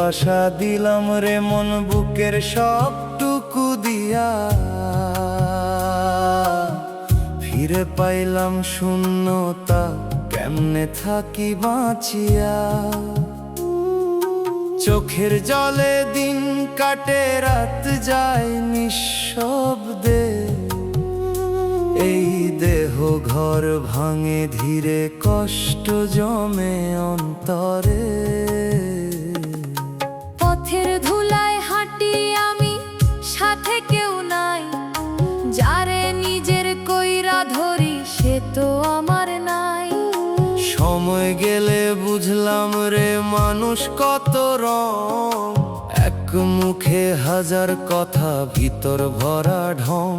ভালোবাসা দিলাম রে মন বুকের সবটুকু দিয়া, ফিরে পাইলাম শূন্যতা, কেমনে থাকি বাঁচিয়া। চোখের জলে দিন কাটে, রাত যায় নিঃশব্দে, এই দেহ ঘর ভাঙে ধীরে, কষ্ট জমে অন্তরে। পথের ধুলায় হাঁটি আমি, সাথে কেউ নাই, যারে নিজের কইরা ধরি সে তো আমার নাই। সময় গেলে বুঝলাম রে মানুষ কত রং, এক মুখে হাজার কথা, ভিতর ভরা ঢং।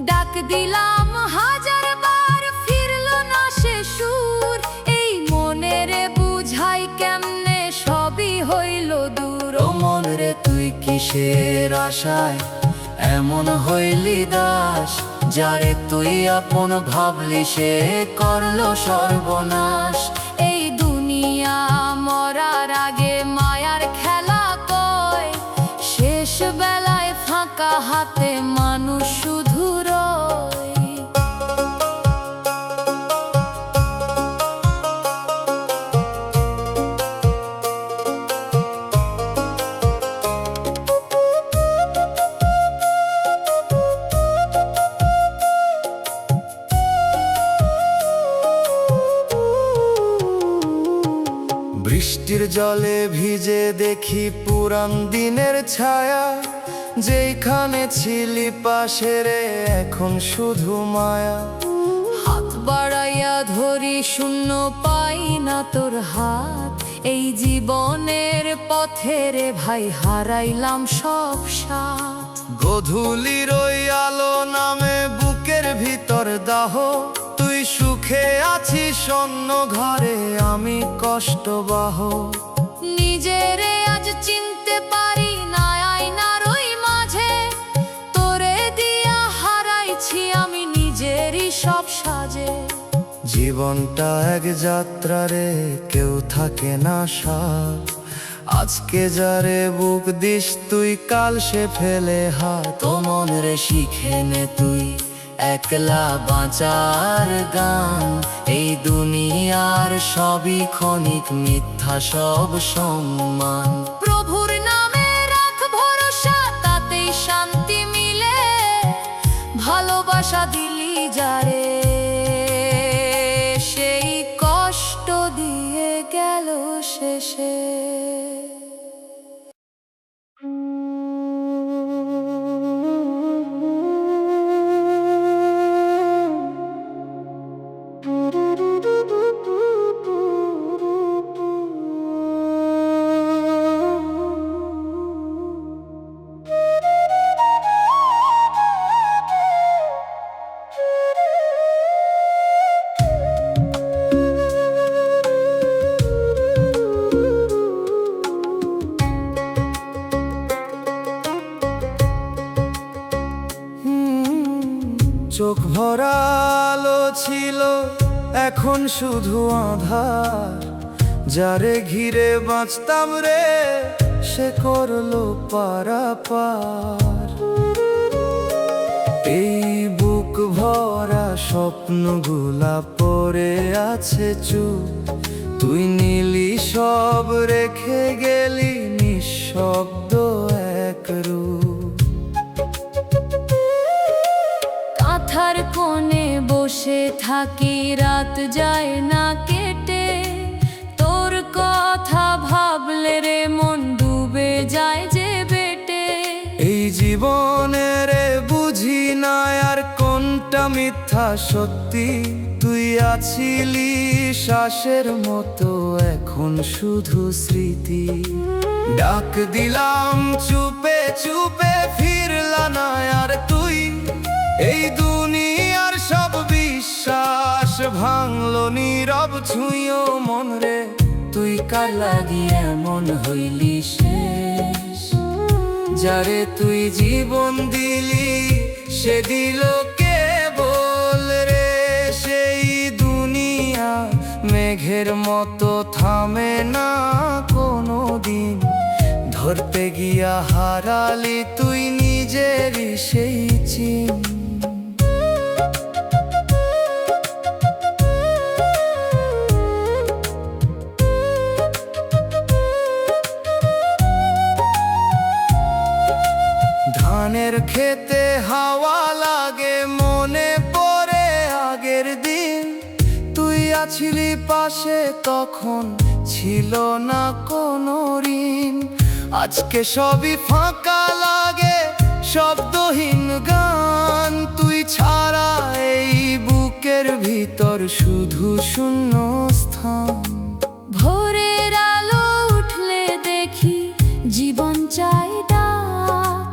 ডাক দিলাম হাজার বার, ফিরলো না সে সুর, এই মনেরে বুঝাই কেমনে সবই হইল দূর। ও মন রে তুই কিসের আশায় এমন হইলি দাস, যারে তুই আপন ভাবলি সে করলো সর্বনাশ। এই দুনিয়া মরার আগে মায়ার খেলা কয়, শেষ বেলায় ফাঁকা হাতে মানুষ শুধু রয়। বৃষ্টির জলে ভিজে দেখি পুরান দিনের ছায়া, যেখানে ছিলি পাশে রে এখন শুধু মায়া। হাত বাড়াইয়া ধরি শূন্য, পাই না তোর হাত, এই জীবনের পথে রে ভাই হারাইলাম সব সাথ। গধূলির ওই আলো নামে বুকের ভিতর দাহ, তুই সুখে আছিস অন্য ঘরে, আমি কষ্টবাহ। নিজেরে আজ চিনতে পারি না আয়নার ওই মাঝে, তোরে দিয়া হারাইছি আমি নিজেরই সব সাজে। জীবনটা এক যাত্রা রে, কেউ থাকে না সাথ, আজকে যারে বুক দিস তুই কাল সে ফেলে হাত। ও মন রে শিখে নে তুই একলা বাঁচার গান, এই দুনিয়ার সবই ক্ষণিক, মিথ্যা সব সম্মান। প্রভুর নামে রাখ ভরসা, তাতেই শান্তি মিলে, ভালোবাসা দিলি যারে সেই কষ্ট দিয়ে গেল শেষে। চোখ ভরা আলো ছিল, এখন শুধু আঁধার, যারে ঘিরে বাঁচতাম রে সে করলো পারাপার। এই বুক ভরা স্বপ্নগুলা পড়ে আছে চুপ, তুই নীলি সব রেখে গেলি নিঃশব্দ এক রূপ। কাঁথার কোণে বসে থাকি, রাত যায় না কেটে, তোর কথা ভাবলে রে মন ডুবে যায় যে বেটে। এই জীবনের বুঝি না আর কোনটা মিথ্যা সত্যি, তুই আছিলি শ্বাসের মতো, এখন শুধু স্মৃতি। ডাক দিলাম চুপে চুপে, ফিরলা না আর তুই, এই দুনিয়ার সব বিশ্বাস ভাঙলো নীরব ছুঁয়ো। মন রে তুই কার লাগিয়ে এমন হইলি শেষ, যারে তুই জীবন দিলি সে দিল কেবল রে। সেই দুনিয়া মেঘের মতো থামে না কোনো দিন, ধরতে গিয়া হারালি তুই নিজেরই সেই চিন। ধানের খেতে হাওয়া লাগে, মনে পড়ে আগের দিন। তুই আছিলি পাশে, তখন ছিল না কোনো ঋণ। আজকে সবই ফাঁকা লাগে, শব্দহীন গান। তুই ছাড়া এই বুকের ভিতর শুধু শূন্য স্থান। ভোরের আলো উঠলে দেখি জীবন চাই ডাক,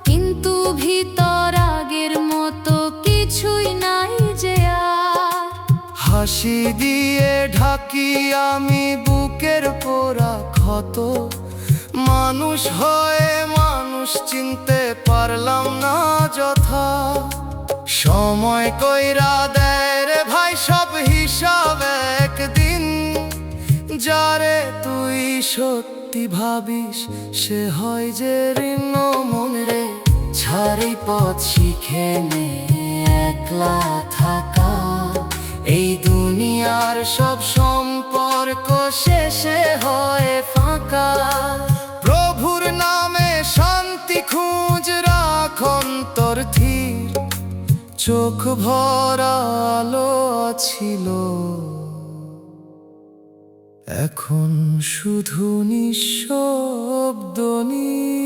কিন্তু ভিতর আগের মতো কিছুই নাই যে আর। হাসি দিয়ে ঢাকি আমি বুকের পোড়া ক্ষত। মানুষ হয়ে মানুষ চিনতে পারলাম না যথা। সময় কইরা দেয় রে ভাই সব হিসাব একদিন। যারে তুই সত্যি ভাবিস সে হয় যে ঋণ মন রে। ছাড়ি পথ শিখে নে একলা থাকা। এই দুনিয়ার সব সম্পর্ক শেষে হয় ফাঁকা। প্রভুর নামে শান্তি খুঁজ, রাখ অন্তর ধীর। চোখ ভরা আলো ছিল, এখন শুধু নিঃশব্দ নীর।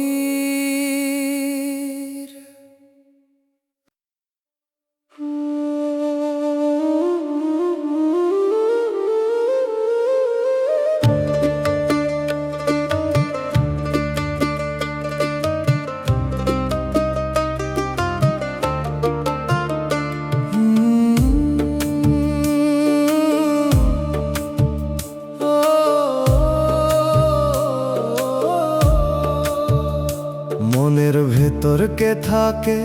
মনের ভেতর কে থাকে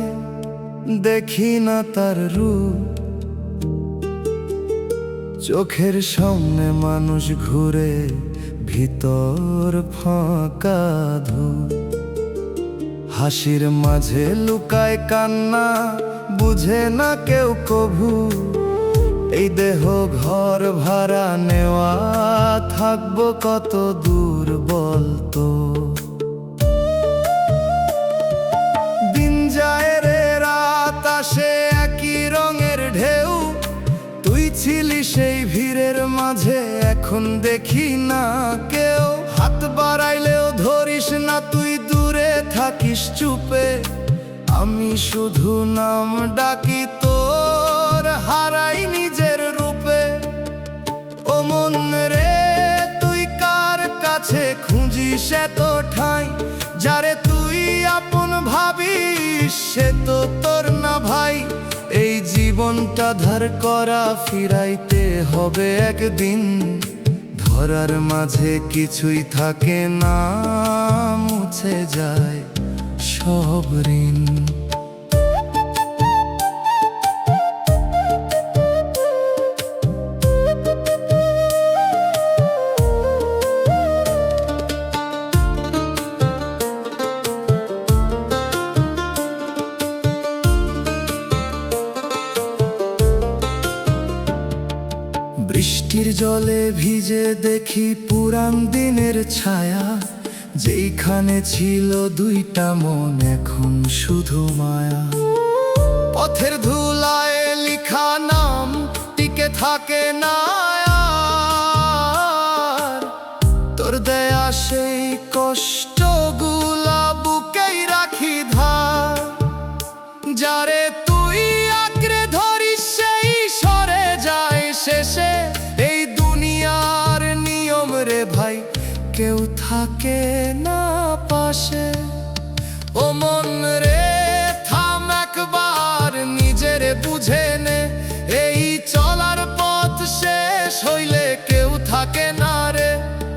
দেখি না তার রূপ। চোখের সামনে মানুষ ঘুরে, ভিতর ফাঁকা ধূপ। হাসির মাঝে লুকায় কান্না, বুঝে না কেউ কভু। এই দেহ ঘর ভাড়া নেওয়া, থাকবো কত দূর বলতো। দিন যায় রে রাত আসে, একই রঙের ঢেউ। তুই ছিলি সেই ভিড়ের মাঝে, এখন দেখি না কেউ। হাত বাড়াইলেও ধরিস না, তুই দূরে থাকিস চুপে। আমি শুধু নাম ডাকি তোর, হারাই নিজের রূপে। ও মন রে তুই কার কাছে খুঁজিস এত ঠাঁই? যারে তুই আপন ভাবিস সে তো তোর না ভাই। এই জীবনটা ধার করা, ফিরাইতে হবে একদিন। ধরার মাঝে কিছুই থাকে না, মুছে যায় সব ঋণ। বৃষ্টির জলে ভিজে দেখি পুরান দিনের ছায়া। যেইখানে ছিল দুইটা মন, এখন শুধু মায়া। পথের ধুলায় লিখা নাম টিকে থাকে না আর। তোর দেয়া সেই কষ্টগুলা বুকেই রাখি ধার। যারে তুই আঁকড়ে ধরিস সেই সরে যায় শেষে। এই দুনিয়ার নিয়ম রে ভাই, কেউ থাকে না পাশে। ও মন রে থাম একবার, নিজের বুঝে নে। এই চলার পথ শেষ হইলে কেউ থাকে না রে।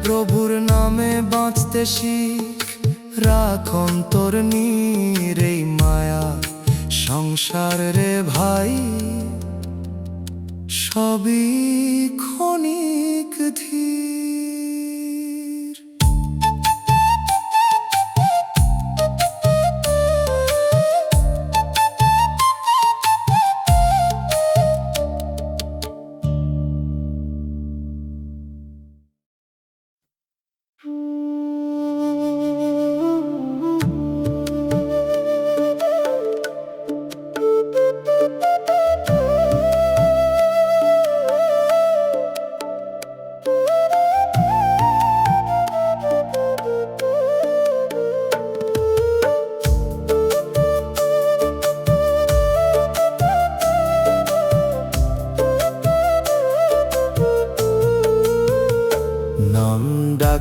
প্রভুর নামে বাঁচতে শিখ, রাখ অন্তর নীর। এই মায়া সংসার রে ভাই, সবই ক্ষণিক ধীর।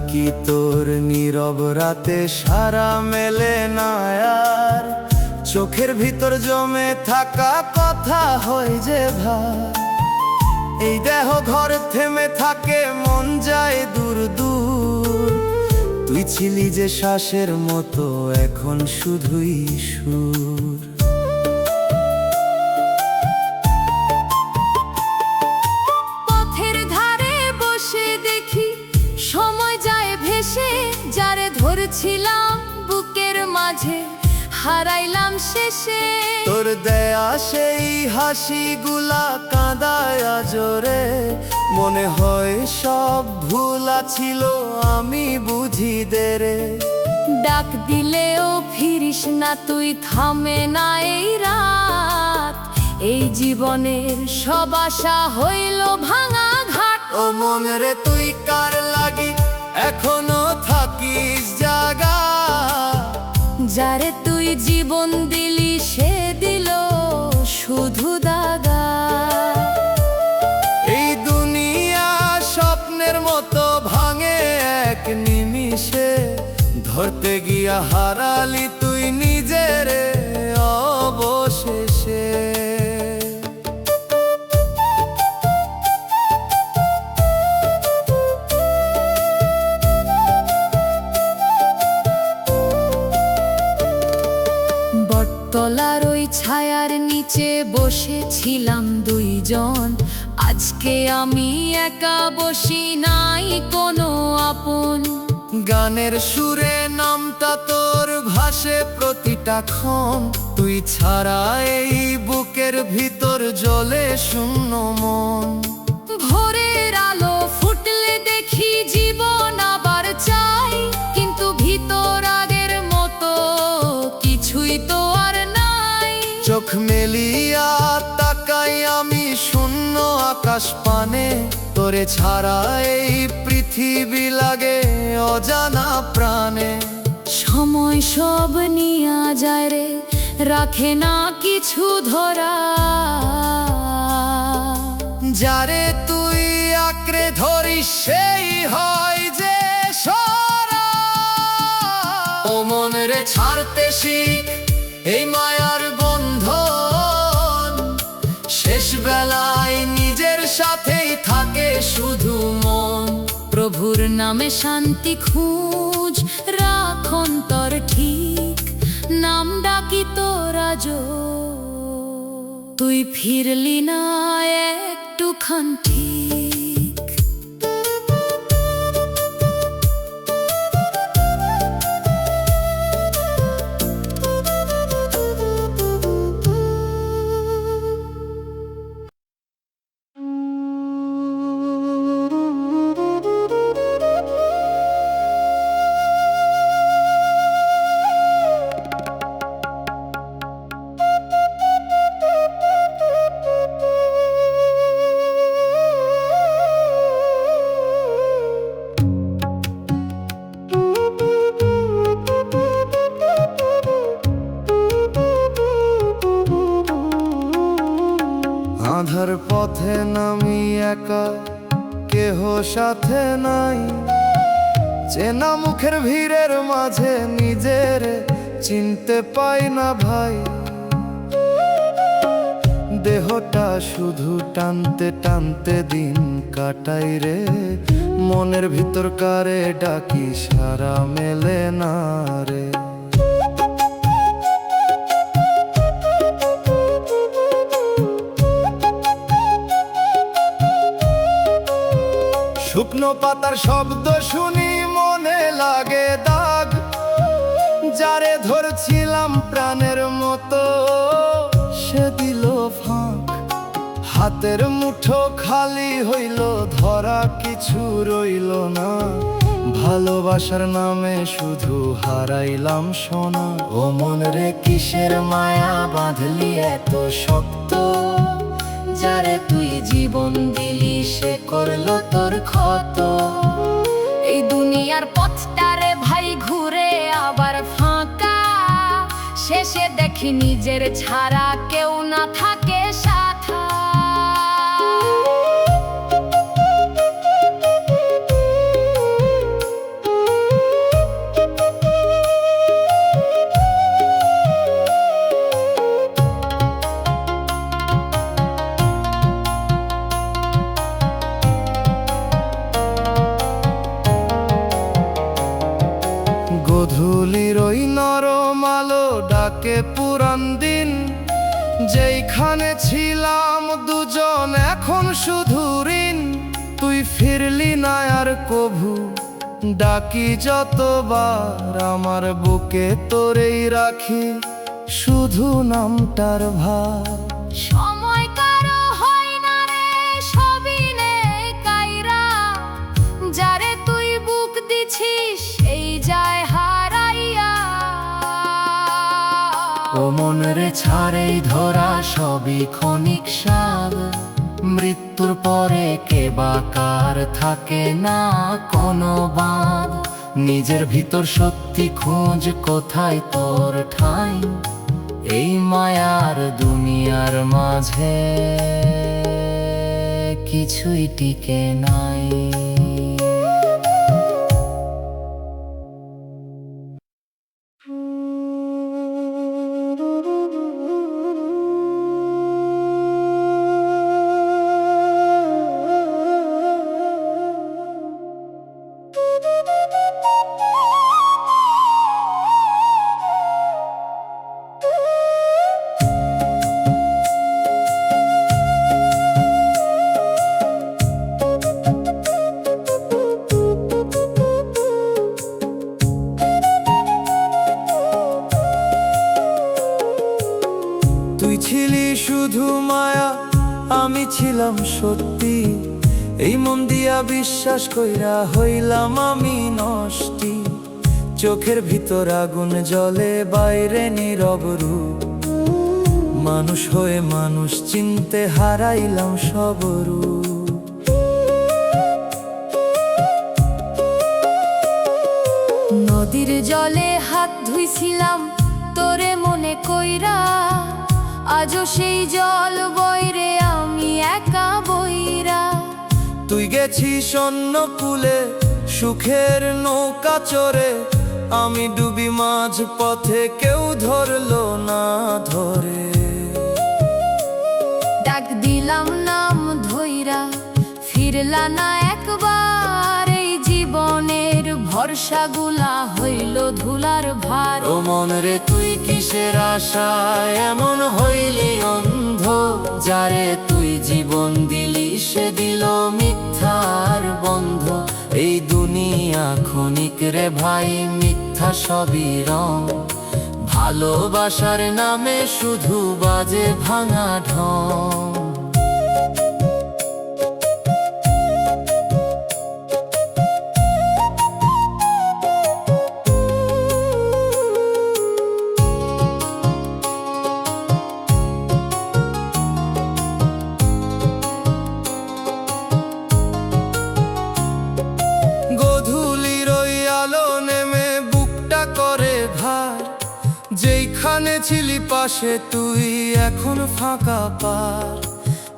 ডাকি তোর নীরব রাতে সারা মেলে না আর, চোখের ভিতর জমে থাকা কথা হয় যে ভার। এই দেহ ঘর থেমে থাকে, মন যায় দূর দূর, তুই ছিলি যে শ্বাসের মতো এখন শুধুই সুর। পথের ধারে বসে দেখি সময় যায় ভেসে, যারে ধরছিলাম বুকের মাঝে হারাইলাম শেষে। তোর দেয়া সেই হাসিগুলা কাঁদায় জোরে, মনে হয় সব ভুলা ছিল আমি বুঝি দেরে। ডাক দিলেও ফিরিস না তুই, থামে না এই রাত, এই জীবনের সব আশা হইল ভাঙা ঘাট। ও মন রে তুই কার লাগি এখনো থাকিস জাগা, যারে তুই জীবন দিলি সে দিল শুধু দাগা। এই দুনিয়া স্বপ্নের মতো ভাঙে এক নিমিষে, ধরতে গিয়া হারালি তুই নিজের অবশেষে। বটতলার ওই ছায়ার নিচে বসেছিলাম দুইজন, আজকে আমি একা বসি, নাই কোনো আপন। গানের সুরে নামটা তোর ভাসে প্রতিটা ক্ষণ, তুই ছাড়া এই বুকের ভিতর জ্বলে শূন্য মন। ভোরের আলো ফুটলে দেখি জীবন আবার চাই, কিন্তু ভিতর আগের মতো কিছুই তো আর নাই। চোখ মেলিয়া তাকাই আমি শূন্য আকাশ পানে, তোরে ছাড়া এই পৃথিবী লাগে অজানা প্রাণে। সময় সব নিয়া যায় রে, রাখে না কিছু ধরা, যারে তুই আঁকড়ে ধরিস সেই হয় যে সরা। ও মন রে ছাড়তে শিখ এই মায়ার বন্ধন, শেষ বেলায় নিজের সাথেই থাকে শুধু মন। প্রভুর নামে শান্তি খুঁজ, রাখ অন্তর ঠিক, নাম ডাকি তোরা যো, তুই ফিরলি না একটুখান ঠিক। আধার পথে নামি একা, কেহ সাথে নাই, চেনা মুখের ভিড়ের মাঝে নিজের চিনতে পাই না ভাই। দেহটা শুধু টানতে টানতে দিন কাটাই রে, মনের ভিতর কারে ডাকি সারা মেলে না রে। শুকনো পাতার শব্দ শুনি মনে লাগে দাগ, যারে ধরছিলাম প্রাণের মতো সে দিল ফাঁক। হাতের মুঠো খালি হইল, ধরা কিছু রইল না, ভালোবাসার নামে শুধু হারাইলাম সোনা। ও মন রে কিসের মায়া বাঁধলি এত শক্ত, যারে তুই জীবন দিলি সে করলো তোর ক্ষত। এই দুনিয়ার পথটারে ভাই ঘুরে আবার ফাঁকা, শেষে দেখি নিজের ছাড়া কেউ না থাকে সাথা। থাকে পুরান দিন, যেইখানে ছিলাম দুজন এখন শুধু ঋণ। তুই ফিরলি না আর কভু, ডাকি যতবার আমার বুকে তোরেই রাখি শুধু নামটার ভার। সময় কারো হয় না রে, সবই নে কাইরা, যারে তুই বুক দিছিস সেই যায় হারাইয়া। ও মন রে ছাড়েই ধরা সবই ক্ষণিক স্বাদ, মৃত্যুর পরে কে বা কার থাকে না কোনো বাঁধ। নিজের ভিতর সত্যি খোঁজ, কোথায় তোর ঠাঁই এই মায়ার দুনিয়ার মাঝে, কিছুই টিকে নাই। তুই ছিলি শুধু মায়া, আমি ছিলাম সত্যি, এই মন দিয়া বিশ্বাস কইরা হইলাম আমি নষ্টি। চোখের ভিতর আগুন জ্বলে, বাইরে নীরব রূপ, মানুষ হয়ে মানুষ চিনতে হারাইলাম সব রূপ। নদীর জলে হাত ধুইছিলাম তোরে মনে কইরা, আজও সেই জল বইরে আমি একা বইরা। তুই গেছিস অন্য কুলে সুখের নৌকা চড়ে, আমি ডুবি মাঝ পথে কেউ ধরলো না ধরে। ডাক দিলাম নাম ধইরা, ফিরলা না একবার, এই জীবনের ভরসাগুলা হইল ধুলার ভার। ও মন রে তুই কিসের আশায় এমন হইলি অন্ধ, যারে তুই জীবন দিলি সে দিল মিথ্যার বন্ধ। এই দুনিয়া ক্ষণিক রে ভাই, মিথ্যা সবই রং, ভালোবাসার নামে শুধু বাজে ভাঙা ঢং। যেইখানে ছিলি পাশে তুই এখন ফাঁকা পার,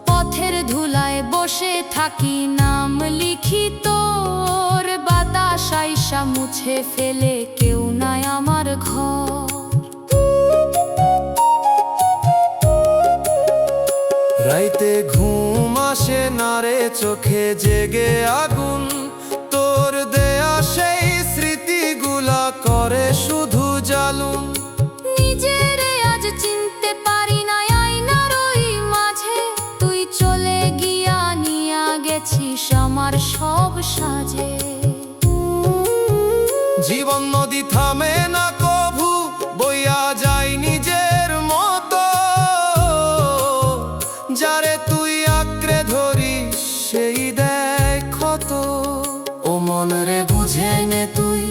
পথের ধুলায় বসে থাকি নাম লিখি তোর, বাতাস আইসা মুছে ফেলে কেউ নাই আমার ঘর। রাইতে ঘুম আসে না রে চোখে জেগে আগুন, তোর দেয়া সেই স্মৃতিগুলা করে শুধু জ্বালুন। নিজেরে আজ চিনতে পারি না আয়নার ওই মাঝে, তুই চলে গিয়া নিয়া গেছিস আমার সব সাজে। জীবন নদী থামে না কভু, বইয়া যায় নিজের মতো, যারে তুই আঁকড়ে ধরিস সেই দেখ ক্ষত। ও মন রে বুঝে নে তুই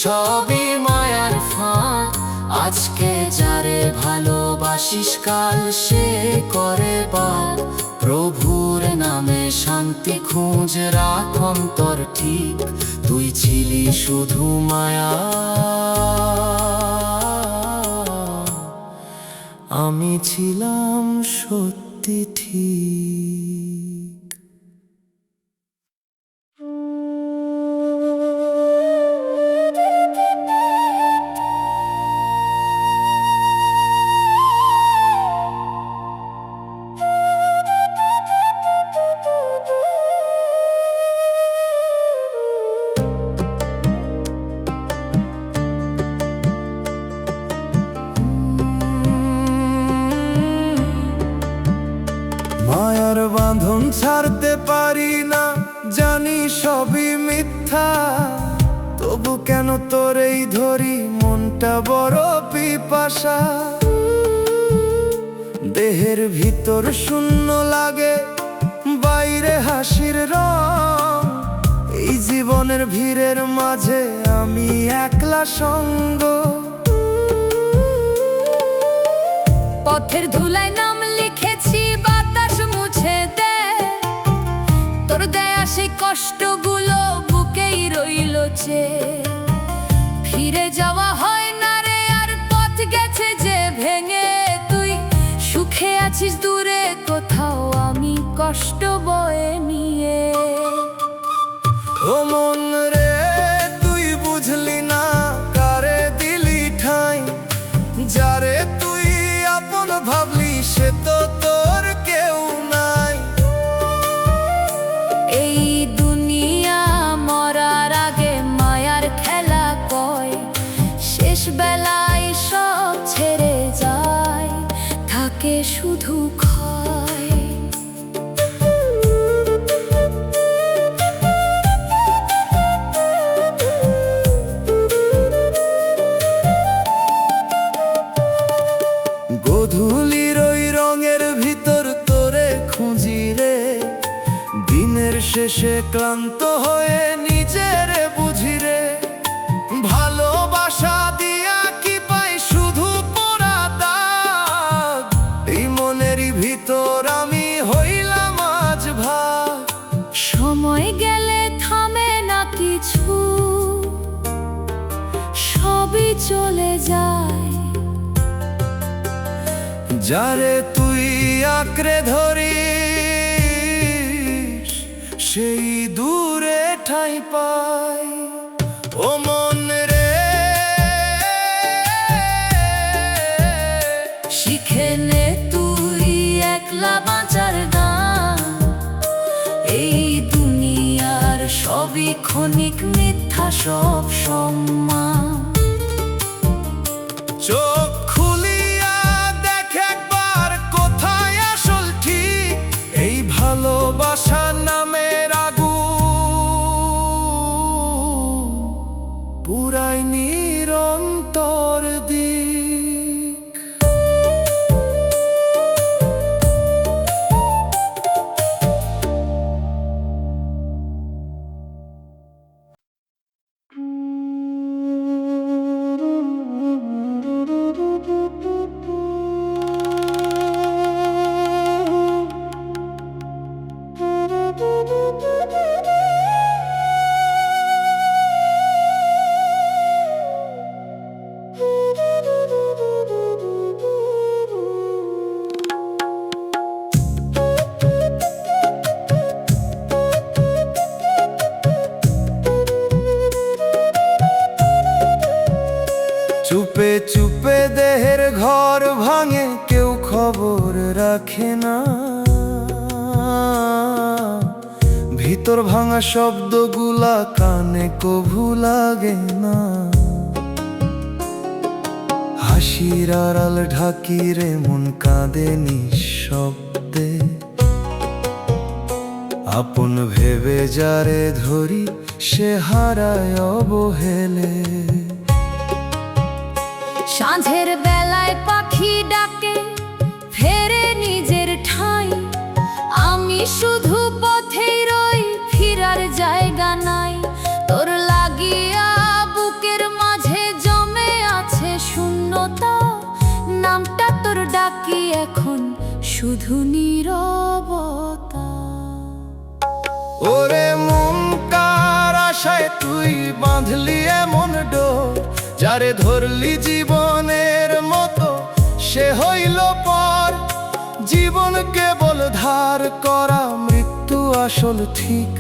সবই মায়ার ফাঁক, আজকে যারে ভালোবাসিস কাল সে করে বাদ। প্রভুর নামে শান্তি খুঁজ রাখ অন্তর ঠিক, তুই ছিলি শুধু মায়া, আমি ছিলাম সত্যি ঠিক। বাঁধন ছাড়তে পারি না, জানি সবই মিথ্যা, তবু কেন তোরেই ধরি, মনটা বড় পিপাসা। দেহের ভিতর শূন্য লাগে, বাইরে হাসির রং, এই জীবনের ভিড়ের মাঝে আমি একলা সঙ্গ। পথের ধুলায় নাম লিখেছি, বাতাস মুছে দে, তোর দেয়া সেই কষ্টগুলো বুকেই রইল চেয়ে। ফিরে যাওয়া হয় না রে আর, পথ গেছে যে ভেঙে, তুই সুখে আছিস দূরে কোথাও, আমি কষ্ট বয়ে নিয়ে। ও মন রে তুই বুঝলি না, কারে দিলি ঠাঁই, যারে তুই আপন ভাবলি সে তো তোর কেউ নাই। এই দুনিয়া মরার আগে মায়ার খেলা কয়, শেষ বেলায় সব ছেড়ে যায়, থাকে শুধু ক্ষয়। গধূলির ওই রঙের ভিতর তোরে খুঁজি রে, দিনের শেষে ক্লান্ত হয়ে নিজের বুঝি রে, ভালোবাসা দিয়া কি পাই শুধু পোড়া দাগ, এই মনেরই ভিতর আমি হইলাম আজ ভাগ। সময় গেলে থামে না কিছু, সবই চলে যায়, যারে তুই আঁকড়ে ধরিস সেই দূরে ঠাঁই পায়। ও মন রে শিখে নে তুই একলা বাঁচার গান, এই দুনিয়ার সবই ক্ষণিক মিথ্যা, সব সম্মান। চোখ খুলিয়া দেখ একবার কোথায় আসল ঠিক, এই ভালোবাসা নামের আগুন পুরাই নিরন্তর দিক। চুপে চুপে দেহের ঘর ভাঙে, কেউ খবর রাখে না, ভিতর ভাঙা শব্দগুলা কানে কভু লাগে না। হাসির আড়াল ঢাকি রে মন কাঁদে নিঃশব্দে, আপন ভেবে যারে ধরি সে হারায় অবহেলে। সাঁঝের বেলায় পাখি ডাকে, ফেরে নিজের ঠাঁই, আমি শুধু পথেই রই, ফিরার জায়গা নাই। তোর লাগিয়া বুকের মাঝে জমে আছে শূন্যতা, নামটা তোর ডাকি এখন শুধু নীরবতা। ওরে মন কার আশায় তুই বাঁধলি এমন ডোর, যারে ধরলি জীবনের মতো সে হইল পর। জীবন কেবল ধার করা, মৃত্যু আসল ঠিক,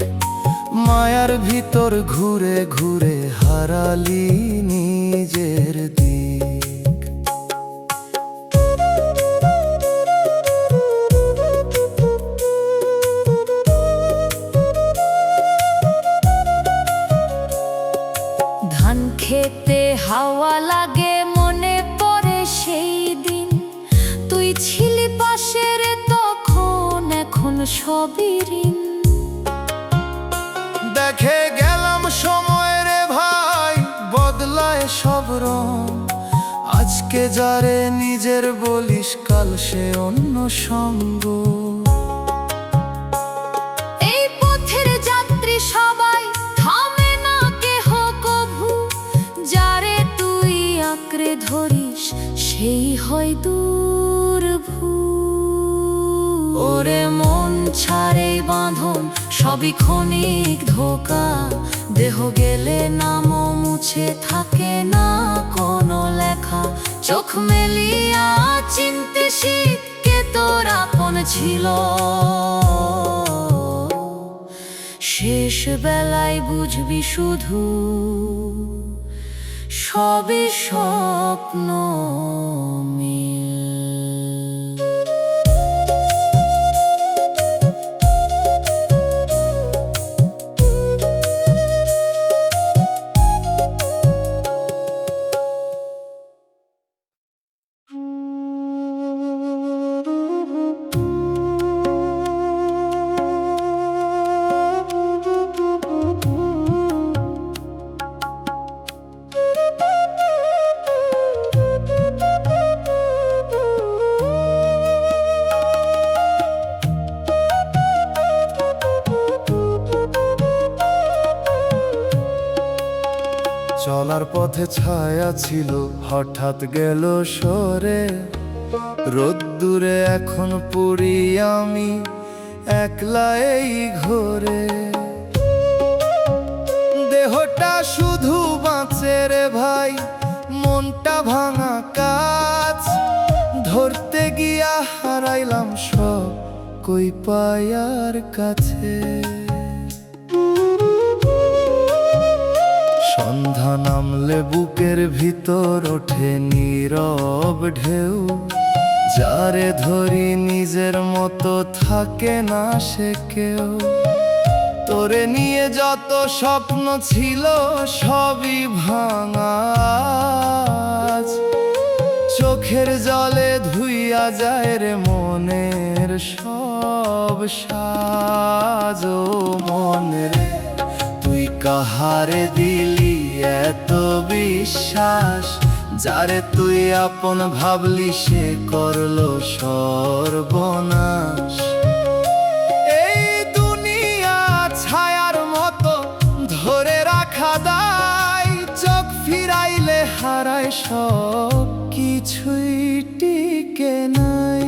মায়ার ভিতর ঘুরে ঘুরে হারালি নিজের দিক। ধান খেতে হাওয়া লাগে, মনে পড়ে সেই দিন, তুই ছিলি পাশের তখন, এখন সবই ঋণ। দেখে গেলাম সময় রে ভাই বদলায় সব রং, আজকে যারে নিজের বলিস কাল সে অন্য সঙ্গ। এই পথের যাত্রী সবাই থামে না কেহ কভু, যারে তুই আঁকড়ে ধরিস সেই হয় দুর্ভু। ওরে মন ছাড়ে বাঁধন সবই ক্ষণিক ধোকা, দেহ গেলে নামও মুছে থাকে না কোনো লেখা। চোখ মেলিয়া চিনতে শিখ কে তোর আপন ছিল, শেষ বেলায় বুঝবি শুধু সবই স্বপ্ন মিল। চলার পথে ছায়া ছিল হঠাৎ গেল সরে, রোদ্দুরে এখন পুরি আমি একলা এই ঘরে। দেহটা শুধু বাঁচে রে ভাই মনটা ভাঙা কাজ, ধরতে গিয়া হারাইলাম সব কই পায়ার কাছে। সন্ধ্যা নামলে বুকের ভিতর ওঠে নীরব ঢেউ, যারে ধরি নিজের মতো থাকে না সে কেউ। তোরে নিয়ে যত স্বপ্ন ছিল সবই ভাঙা, আজ চোখের জলে ধুইয়া যায় রে মনের সব সাজ। ও মনে রে তুই কাহারে দিলি এত বিশ্বাস, যারে তুই আপন ভাবলি সে করলো সর্বনাশ। এই দুনিয়া ছায়ার মতো ধরে রাখা দায়, চোখ ফিরাইলে হারায় সব কিছুই টিকে নাই।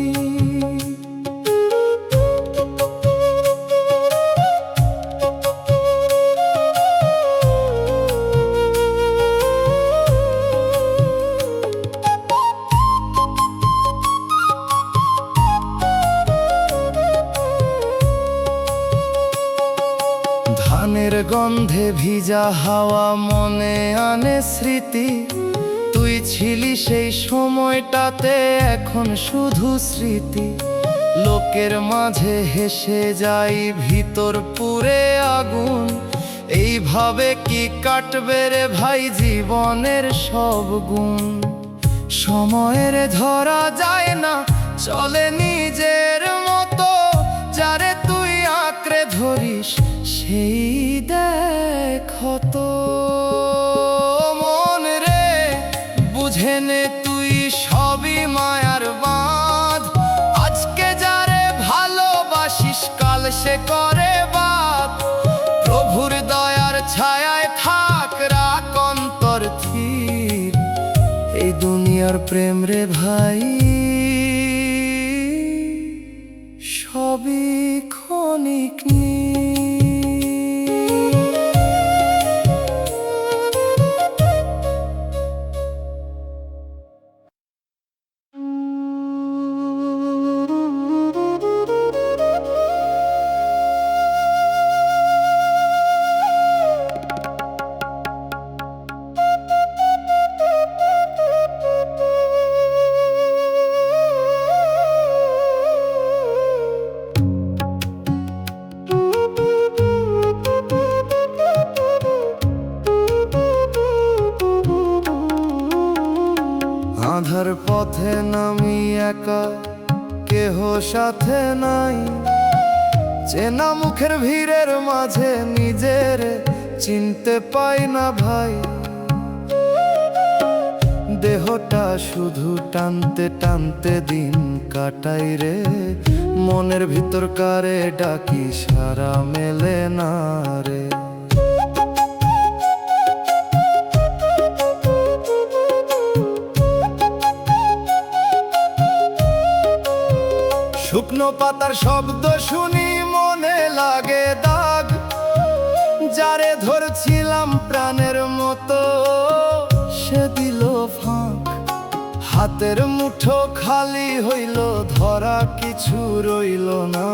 ধানের গন্ধে ভিজা হাওয়া মনে আনে স্মৃতি, তুই ছিলি সেই সময়টাতে এখন শুধু স্মৃতি। লোকের মাঝে হেসে যাই ভিতর পুরে আগুন, এইভাবে কি কাটবে রে ভাই জীবনের সব গুণ। সময়ের ধরা যায় না চলে নিজের মতো, যারে তুই আঁকড়ে ধরিস সেই দেখো তো। মন রে বুঝে নে তুই সবই মায়ার বাঁধ, আজকে যারে ভালোবাসিস কাল সে করে বাদ। প্রভুর দয়ার ছায়ায় থাক রাখ অন্তর থির, এই দুনিয়ার প্রেম রে ভাই সবই ক্ষণিক নীল। আধার পথে নামি একা কেহ সাথে নাই, চেনা মুখের ভিড়ের মাঝে নিজের চিনতে পাই না ভাই। দেহটা শুধু টানতে টানতে দিন কাটাই রে, মনের ভিতর কারে ডাকি সারা মেলে না রে। শুকনো পাতার শব্দ শুনি মনে লাগে দাগ, যারে ধরছিলাম প্রাণের মতো সে দিল ফাঁক। হাতের মুঠো খালি হইল, ধরা কিছু রইল না,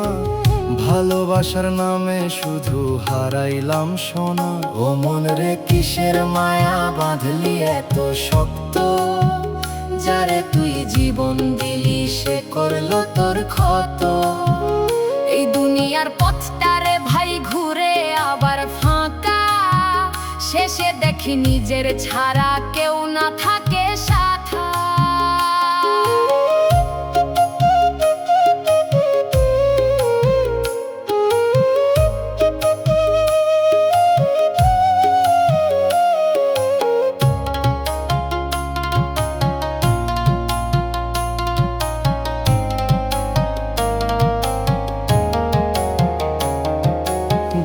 ভালোবাসার নামে শুধু হারাইলাম সোনা। ও মন রে কিসের মায়া বাঁধলি এত শক্ত, যারে তুই জীবন দিলি সে করলো তোর ক্ষত। এই দুনিয়ার পথটারে ভাই ঘুরে আবার ফাঁকা, শেষে দেখি নিজের ছাড়া কেউ না থাকে সাথা।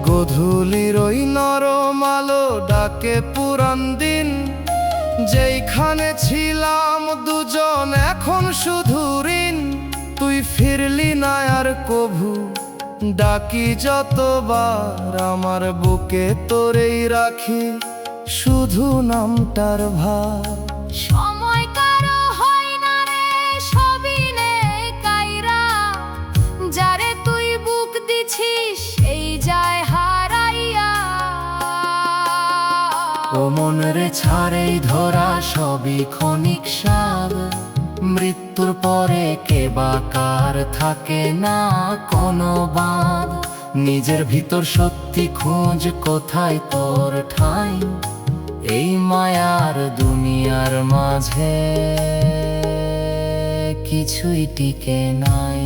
গধূলির ওই নরম আলো ডাকে পুরান দিন, যেইখানে ছিলাম দুজন এখন শুধু ঋণ। তুই ফিরলি না আর কভু, ডাকি যতবার আমার বুকে তোরেই রাখি শুধু নামটার ভার। সময় কারো হয় না রে সবই নে কাইরা, যারে তুই বুক দিছিস সেই যায় হারাইয়া। ও মন রে ছাড়েই ধরা সবই ক্ষণিক স্বাদ, মৃত্যুর পরে কে বা কার থাকে না কোনো বাঁধ। নিজের ভিতর সত্যি খোঁজ কোথায় তোর ঠাঁই, এই মায়ার দুনিয়ার মাঝে কিছুই টিকে নাই।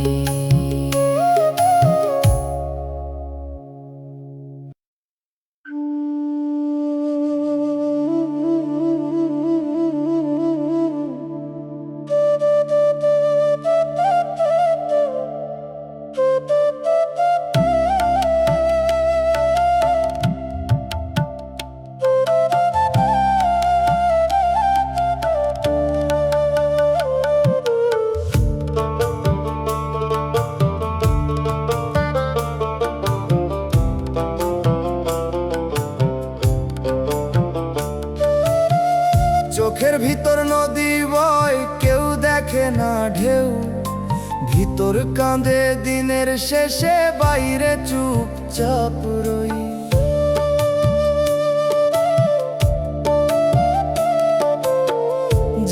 চোখের ভিতর নদী বয় কেউ দেখে না ঢেউ, ভিতর কাঁদে দিনের শেষে বাইরে চুপচাপ রই।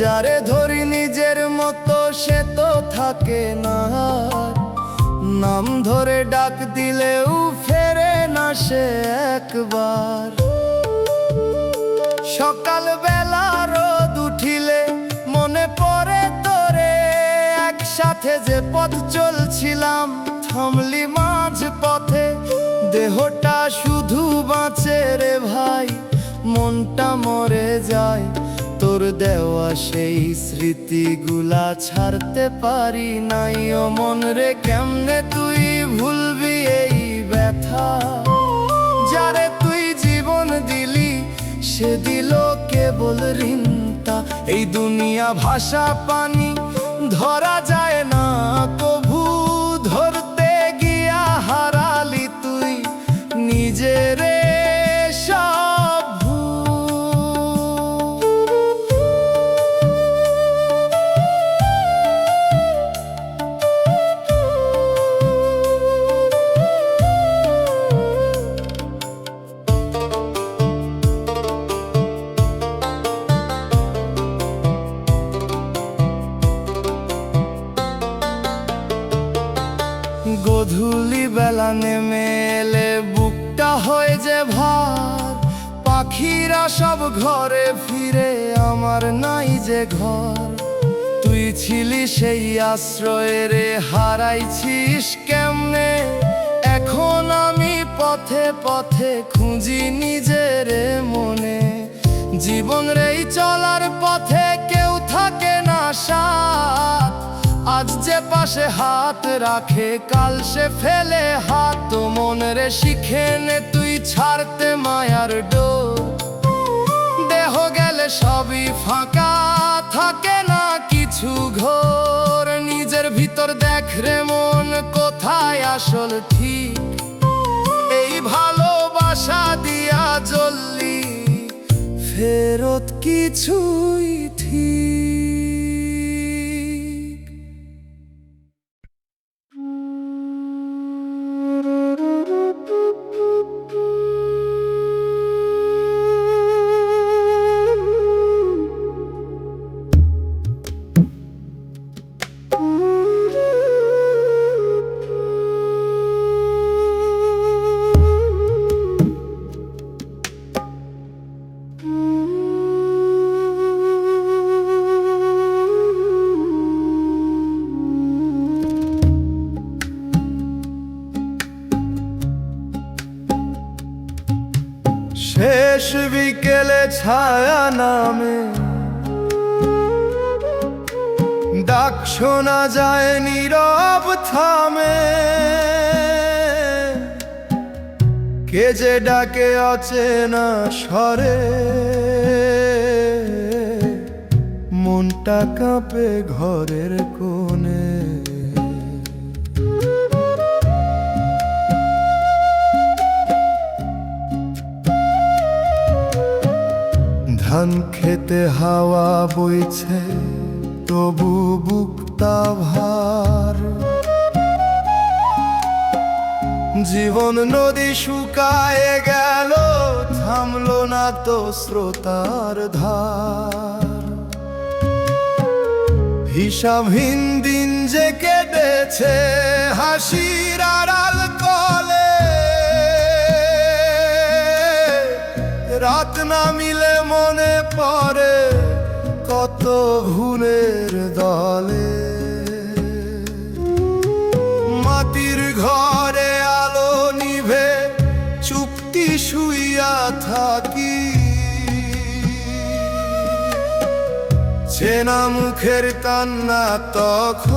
যারে ধরি নিজের মতো সে তো থাকে না, নাম ধরে ডাক দিলেও ফেরে না সে একবার। সকাল বেলা রোদ উঠিলে মনে পড়ে তোরে, একসাথে যে পথ চলছিলাম থামলি মাঝ পথে। দেহটা শুধু বাঁচে রে ভাই, মনটা মরে যায়। তোর দেওয়া সেই স্মৃতিগুলা ছাড়তে পারি নাই। ও মন রে কেমনে তুই ভুলবি এই ব্যথা, যারে তুই জীবন দিলি সে দিল কেবল ঋণটা। এই দুনিয়া ভাষা পানি ধরা যায় না কভু, ধরতে গিয়া হারালি তুই নিজের সব ভুল। গধূলি বেলা নেমে এলে বুকটা হয়ে যে ভার, পাখিরা সব ঘরে ফিরে আমার নাই যে ঘর। তুই ছিলি সেই আশ্রয়ে রে, হারাইছিস কেমনে এখন আমি পথে পথে খুঁজি নিজের মনে, জীবন রেই চলার পথে কেউ থাকে না সাথ। আজ যে পাশে হাত রাখে কাল সে ফেলে হাত, মন রে শিখে নে তুই ছাড়তে মায়ার ডোর। দেহ গেলে সবই ফাঁকা, থাকে না কিছু ঘোর। নিজের ভিতর দেখ রে মন কোথায় আসল ঠিক, এই ভালোবাসা দিয়া জ্বললি ফেরত কিছুই ঠিক। শেষ বিকেলে ছায়া নামে ডাক শোনা যায় নীরব থামে, কে যে ডাকে অচেনা স্বরে, মনটা কাঁপে ঘরের কোণে। ধান খেতে হাওয়া বইছে তবু বুকটা ভার, জীবন নদী শুকায় গেল থামলো না তো স্রোতার ধার। হিসাবহীন দিন যে কেটেছে হাসির আড়াল কলে, রাত না মিলে মনে পড়ে কত ভুলের দলে। মাটির ঘরে আলো নিভে চুপটি শুইয়া থাকি, চেনা মুখের কান্না তখন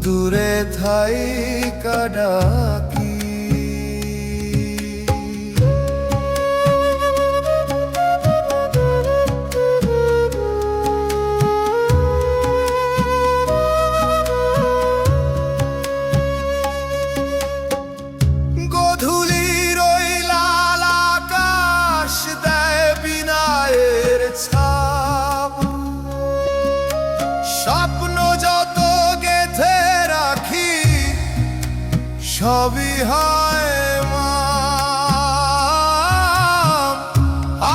দূরে থাইকা ডাকি। স্বপ্ন যত গেথে রাখি সবই হয় মা,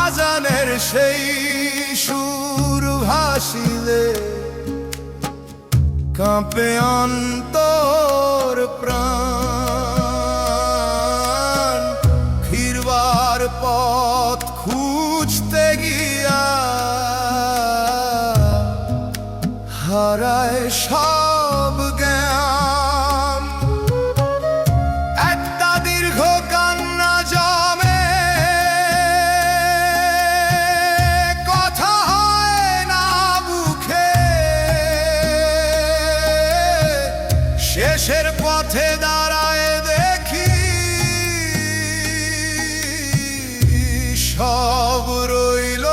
আজানের সেই সুর ভাসিলে কাঁপে অন্তর প্রাণ। ফিরবার পথ খুঁজতে গিয়া হারায় সব জ্ঞান। একটা দীর্ঘ কান্না জমে, কথা হয় না বুকে, শেষের পথে দাঁড়ায় দেখি সব রইল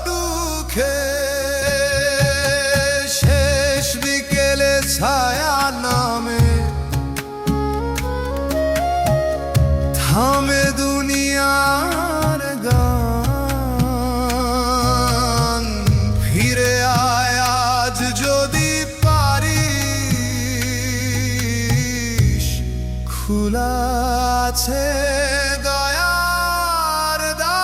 দুঃখে। ছায়া নামে থামে দুনিয়ার গান, ফিরে আয় আজ যদি পারিস, খোলা আছে দয়ার দ্বার।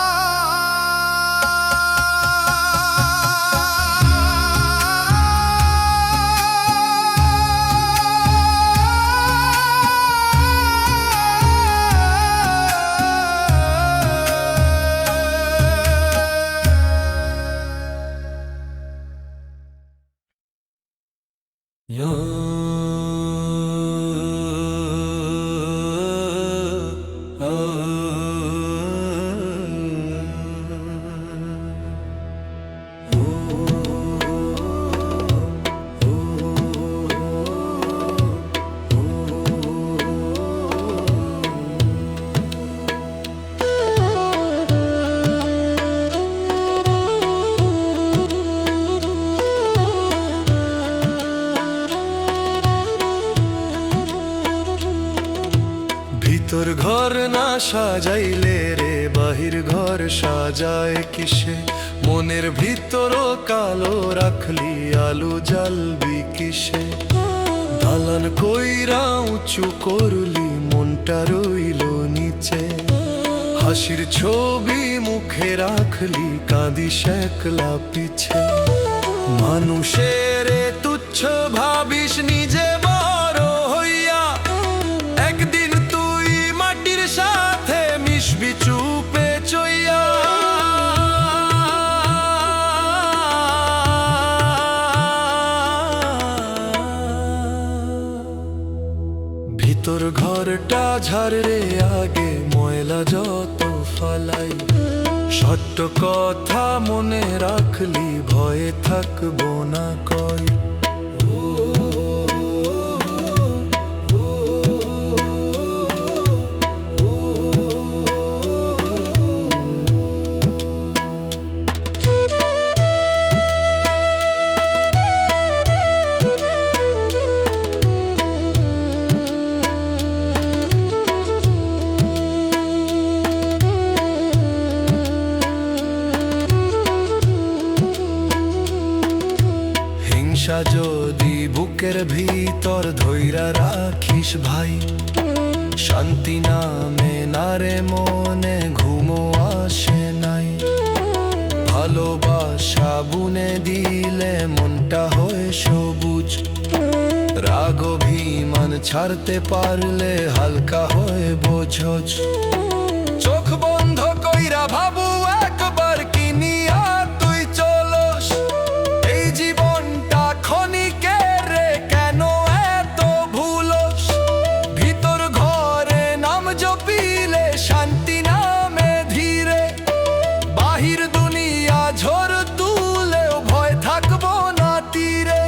Ya ভিতর ঘর না সাজাইলে রে বাহির ঘর সাজায় কিসে? মনের ভিতরও কালো রাখলি আলো জ্বালবি কিসে? দালান কইরা উঁচু করলি মনটা রইল নিচে, হাসির ছবি মুখে রাখলি কাঁদিস একলা পিছে। মানুষের তুচ্ছ ভাবিস নিজে বড় হইয়া, একদিন তুই মাটির সাথে মিশবি চুপে চইয়া। ভিতর ঘরটা ঝাড় রে আগে ময়লা যত ফালাই, সত্য কথা মনে রাখলি ভয়ে থাকবো না কই। হিংসা যদি বুকের ভিতর ধইরা রাখিস ভাই, শান্তি নামে না রে মনে ঘুমো আসে নাই। ভালোবাসা বুনে দিলে মনটা হয় সবুজ, রাগ অভিমান ছাড়তে পারলে হালকা হয় বোঝজ। চোখ বন্ধ কইরা ভাবু একবার কিনিয়া তুই চলস, এই জীবনটা ক্ষণিকের রে কেন এত ভুলস? ভিতর ঘরে নাম জপিলে শান্তি নামে ধীরে, বাহির দুনিয়া ঝড় তুলেও ভয় থাকবো না তীরে।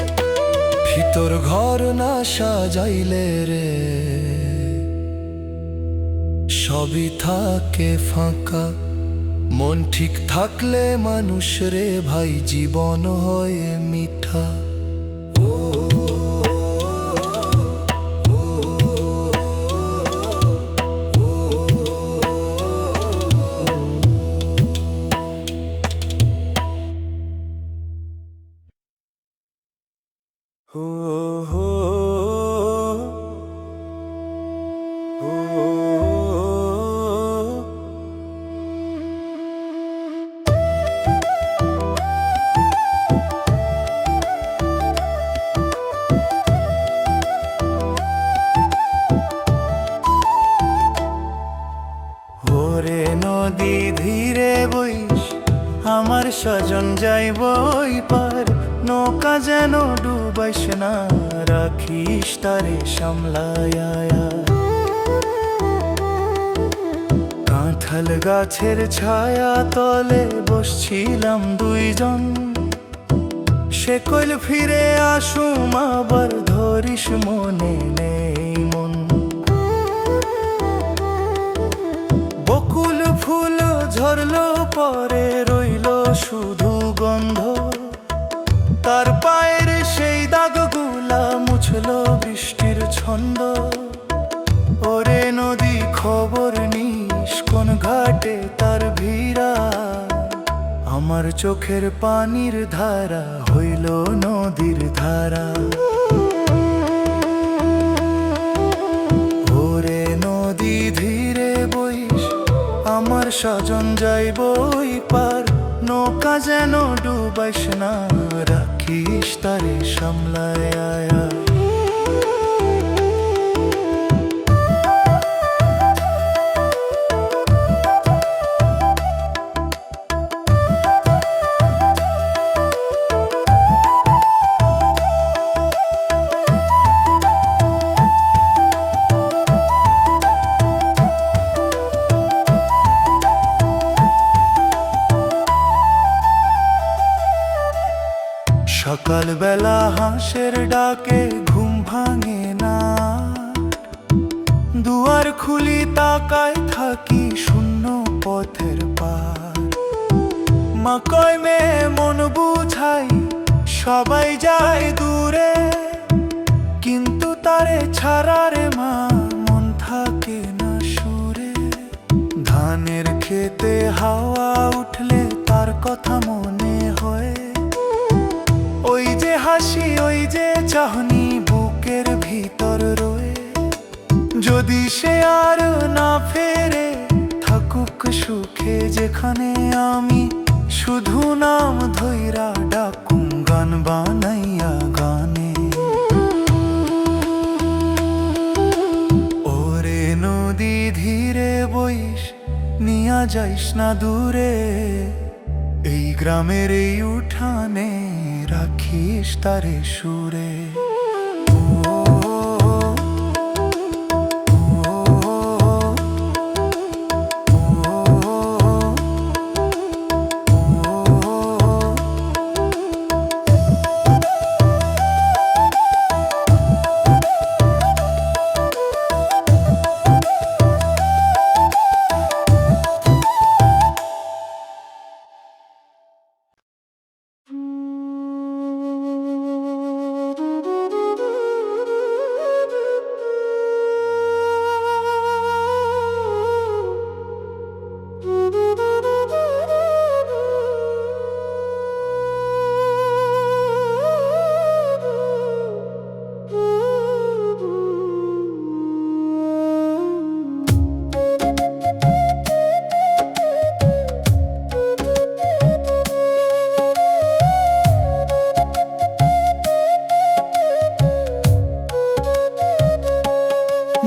ভিতর ঘর না সাজাইলে রে সবই থাকে ফাঁকা, মন ঠিক থাকলে মানুষ রে ভাই জীবন হয় মিঠা। ওরে নদী ধীরে বইস, আমার স্বজন যাইব ওই পার, নৌকা যেন ডুবাইস না, রাখিস তারে সামলায়া। কাঁঠাল গাছের ছায়া তলে বসছিলাম দুইজন, সে কইল ফিরে আসুম আবার ধরিস মনে নেই মন। বকুল ফুল ঝরলো পরে রইল শুধু গন্ধ, তার পায়ের সেই দাগগুলা মুছলো বৃষ্টির ছন্দ। ওরে নদী খবর নিস কোন ঘাটে তার ভিড়া, আমার চোখের পানির ধারা হইল নদীর ধারা। ওরে নদী ধীরে বইস, আমার স্বজন যাইব ওই পার, নৌকা যেন ডুবাইস না, রাখিস তারে সামলায়া। সকালবেলা হাঁসের ডাকে ঘুম ভাঙে না, দুয়ার খুলি তাকায় থাকি শূন্য পথের পার। মা কয় মেয়ে মন বুঝাই সবাই যায় দূরে, কিন্তু তারে ছাড়া রে মা মন থাকে না বাতাসেতে হাওয়া উঠলে তার কথা মনে হয়। ওই যে হাসি, ওই যে চাহনি বুকের ভিতর রয়ে। যদি সে আর না ফেরে, থাকুক সুখে যেখানে, আমি শুধু নাম ধইরা ডাকুম গান বানাইয়া গানে। ওরে নদী ধীরে বইস, নিয়া যাইস না দূরে, এই গ্রামের এই উঠানে রাখিস তারে সুরে।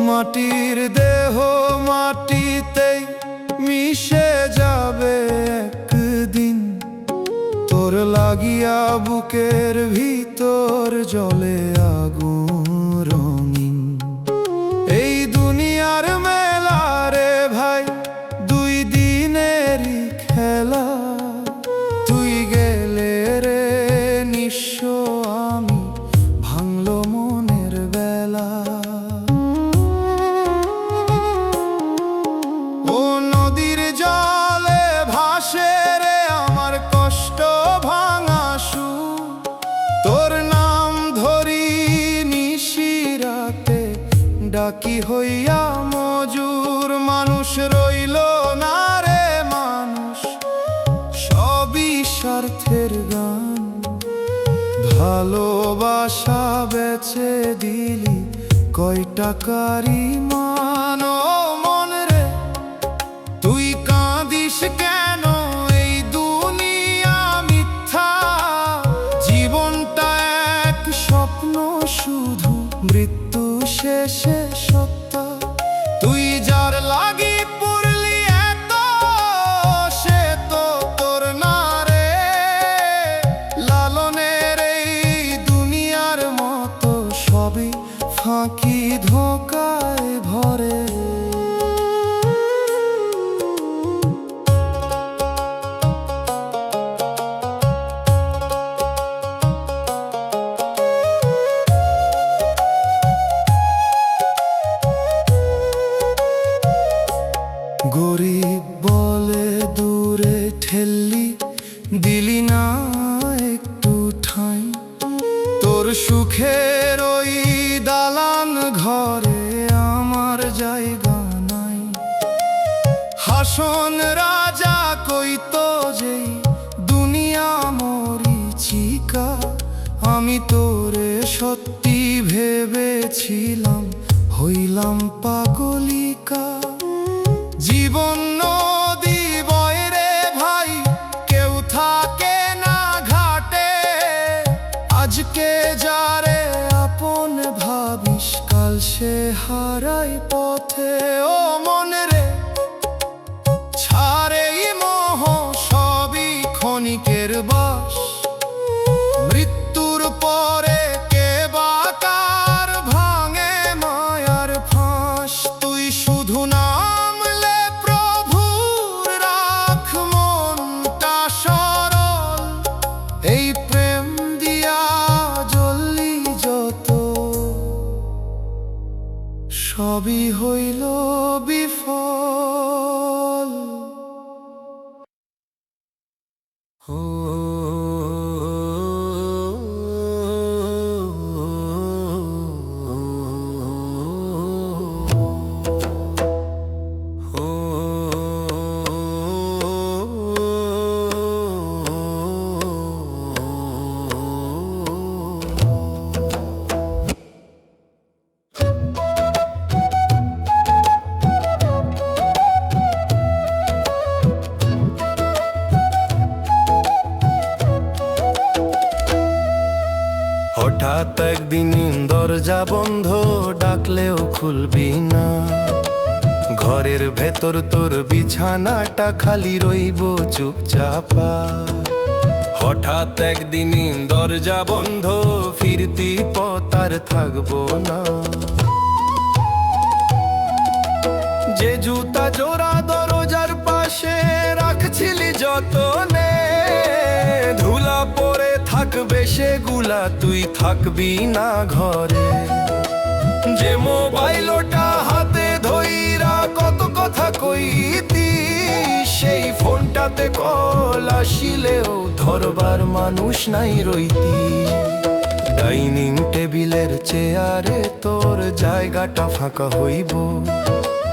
মাটির দেহ মাটিতেই মিশে যাবে একদিন, তোর লাগিয়া বুকের ভিতর জলে আগুন রঙিন। এই দুনিয়ার মেলা রে ভাই, দুই দিনেরই খেলা। তুই গেলে রে নিঃস্ব, আমি ভাঙলো মনের বেলা। ও নদীর জলে ভাসে রে আমার কষ্ট ভাঙা সুর, তোর নাম ধরি নিশিরাতে ডাকি হইয়া মজুর। মানুষ রইল না রে মানুষ, সবই স্বার্থের গান। ভালোবাসা বেচে দিলি কয় টাকারি মান। ও মন রে তুই কাঁদিস কেন, এই দুনিয়া মিথ্যা। জীবনটা এক স্বপ্ন শুধু, মৃত্যু শেষে সত্য। তুই যার লাগি পড়লি এত, সে তো তোর না রে। লালনের এই দুনিয়ার মতো সবই ফাঁকি, ধোঁকায় ভরে। গরিব বলে দূরে ঠেললি, দিলি না একটু ঠাঁই। তোর সুখের ওই দালান ঘরে আমার জায়গা নাই। হাসন রাজা কইতো যেই দুনিয়া মরিচিকা, আমি তোরে সত্যি ভেবেছিলাম, হইলাম পাগলিকা। জীবন নদী বয় রে ভাই, কেউ থাকে না ঘাটে। আজকে যারে আপন ভাবিস, কাল সে হারাই পথে। ও মন রে ছাড়েই মোহ, সবই ক্ষণিকের বাস। মৃত্যুর পরে কে বা কার ভাঙে মায়ার ফাঁস। তুই শুধু নামলে প্রভুর, রাখ মনটা সরল। এই প্রেম দিয়া জ্বললি যত, সবই হইল বিফল। হঠাৎ একদিন দরজা বন্ধ, ডাকলেও খুলবি না। ঘরের ভেতর তোর বিছানাটা খালি রইব চুপচাপা। হঠাৎ একদিন দরজা বন্ধ, ফিরতি পথ আর থাকবো না। যে জুতা জোড়া দরজার পাশে রাখছিলি যতনে, ধুলা পড়ে থাকবে সেগুলা, তুই থাকবি না ঘরে। যে মোবাইলটা হাতে ধইরা কত কথা কইতি, সেই ফোনটাতে কল আসিলেও ধরবার মানুষ নাই রইতি। ডাইনিং টেবিলের চেয়ারে তোর জায়গাটা ফাঁকা হইব,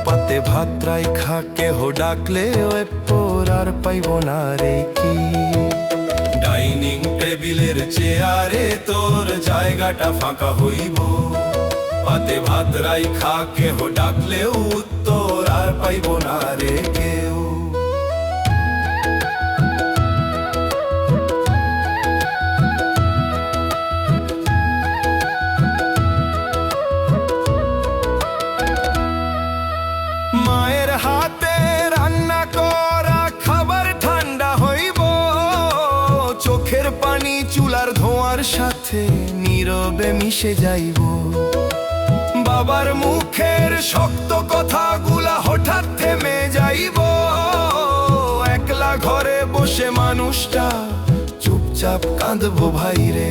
পাতে ভাত রাইখা কেহ ডাকলেও এরপর আর পাইব না রে কি। ডাইনিং টেবিলের চেয়ারে তোর জায়গাটা ফাঁকা হইব, পাতে ভাত রাইখা কেহ ডাকলেও উত্তর আর পাইব না রে কেউ। মায়ের হাতে রান্না করা খাবার ঠান্ডা হইব, চোখের পানি চুলার ধোঁয়ার সাথে নীরবে মিশে যাইব। বাবার মুখের শক্ত কথাগুলা হঠাৎ থেমে যাইব। একলা ঘরে বসে মানুষটা চুপচাপ কাঁদবো ভাইরে।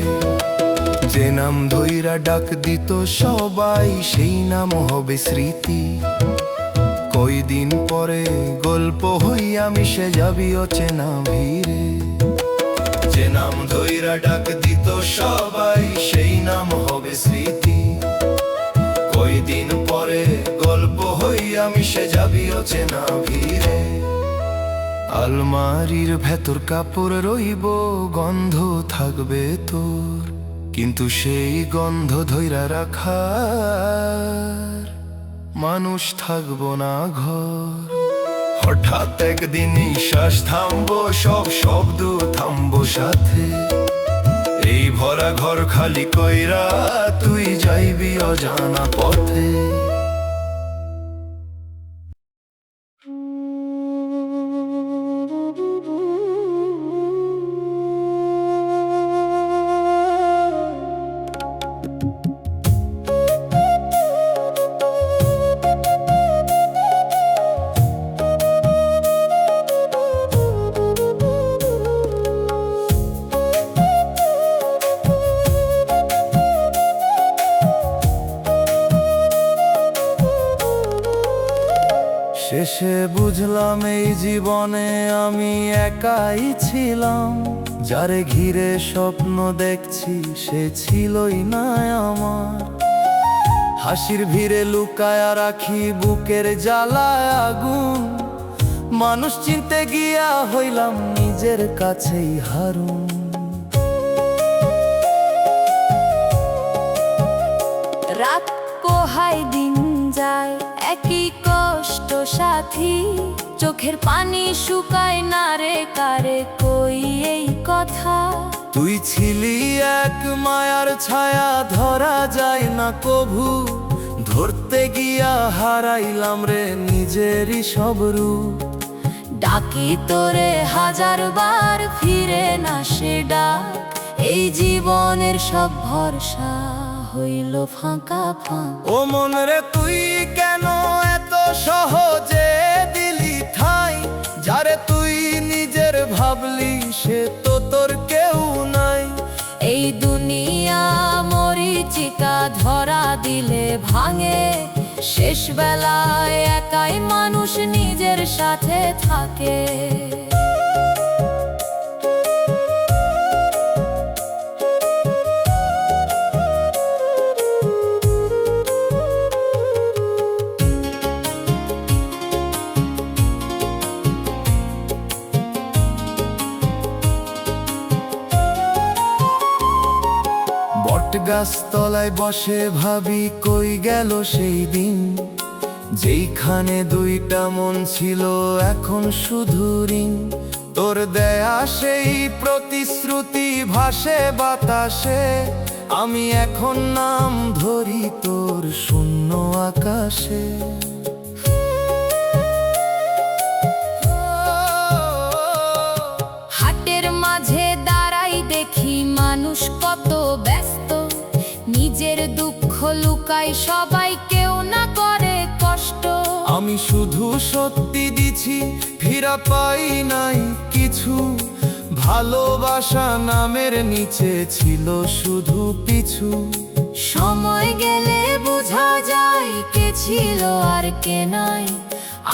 যে নাম ধইরা ডাক দিত সবাই, সেই নাম হবে স্মৃতি। কয়দিন পরে গল্প হইয়া মিশে যাবি অচেনা ভিড়ে। যে নাম ধইরা ডাক দিত সবাই, সেই নাম হবে স্মৃতি। কয়দিন পরে গল্প হইয়া মিশে যাবি অচেনা ভিড়ে। আলমারির ভেতর কাপড় রইব, গন্ধ থাকবে তোর, কিন্তু সেই গন্ধ ধইরা রাখার মানুষ থাকবো না ঘর। হঠাৎ একদিন নিঃশ্বাস থামবো, সব শব্দ থামবো সাথে। এই ভরা ঘর খালি কইরা তুই যাইবি অজানা পথে। শেষে বুঝলাম এই জীবনে আমি একাই ছিলাম। যারে ঘিরে স্বপ্ন দেখছি সে ছিলই না আমার। হাসির ভিড়ে লুকায়া রাখি বুকের জ্বালায় আগুন। মানুষ চিনতে গিয়া হইলাম নিজের কাছেই হারুন। রাত পোহায় দিন যায় একই কষ্ট সাথী, চোখের পানি শুকায় না রে কারে কই এই কথা। তুই ছিলি এক মায়ার ছায়া, ধরা যায় না কভু। ধরতে গিয়া হারাইলাম রে নিজেরই সব রূপ। ডাকি তোরে হাজার বার ফিরে না সে ডাক। এই জীবনের সব ভরসা হইল ফাঁকা ফাঁক। ও মন রে তুই কেন এত সহজে দিলি ঠাই? যারে তুই নিজের ভাবলি সে তো তোর কেউ নাই। এই দুনিয়া মরিচিকা ধরা দিলে ভাঙে, শেষ বেলায় একাই মানুষ নিজের সাথে থাকে। গাছতলায় বসে ভাবি কই গেল সেই দিন, যেইখানে দুইটা মন ছিল এখন শুধু ঋণ। তোর দেয়া সেই প্রতিশ্রুতি ভাসে বাতাসে, আমি এখন নাম ধরি তোর শূন্য আকাশে। হাটের মাঝে দাঁড়াই দেখি মানুষ কত ব্যস্ত, নিজের দুঃখ লুকায় সবাই, কেউ না করে কষ্ট। আমি শুধু সত্যি দিছি, ফিরা পাই নাই কিছু। ভালোবাসা নামের নিচে ছিল শুধু পিছু। সময় গেলে বোঝা যায় কে ছিল আর কে নাই।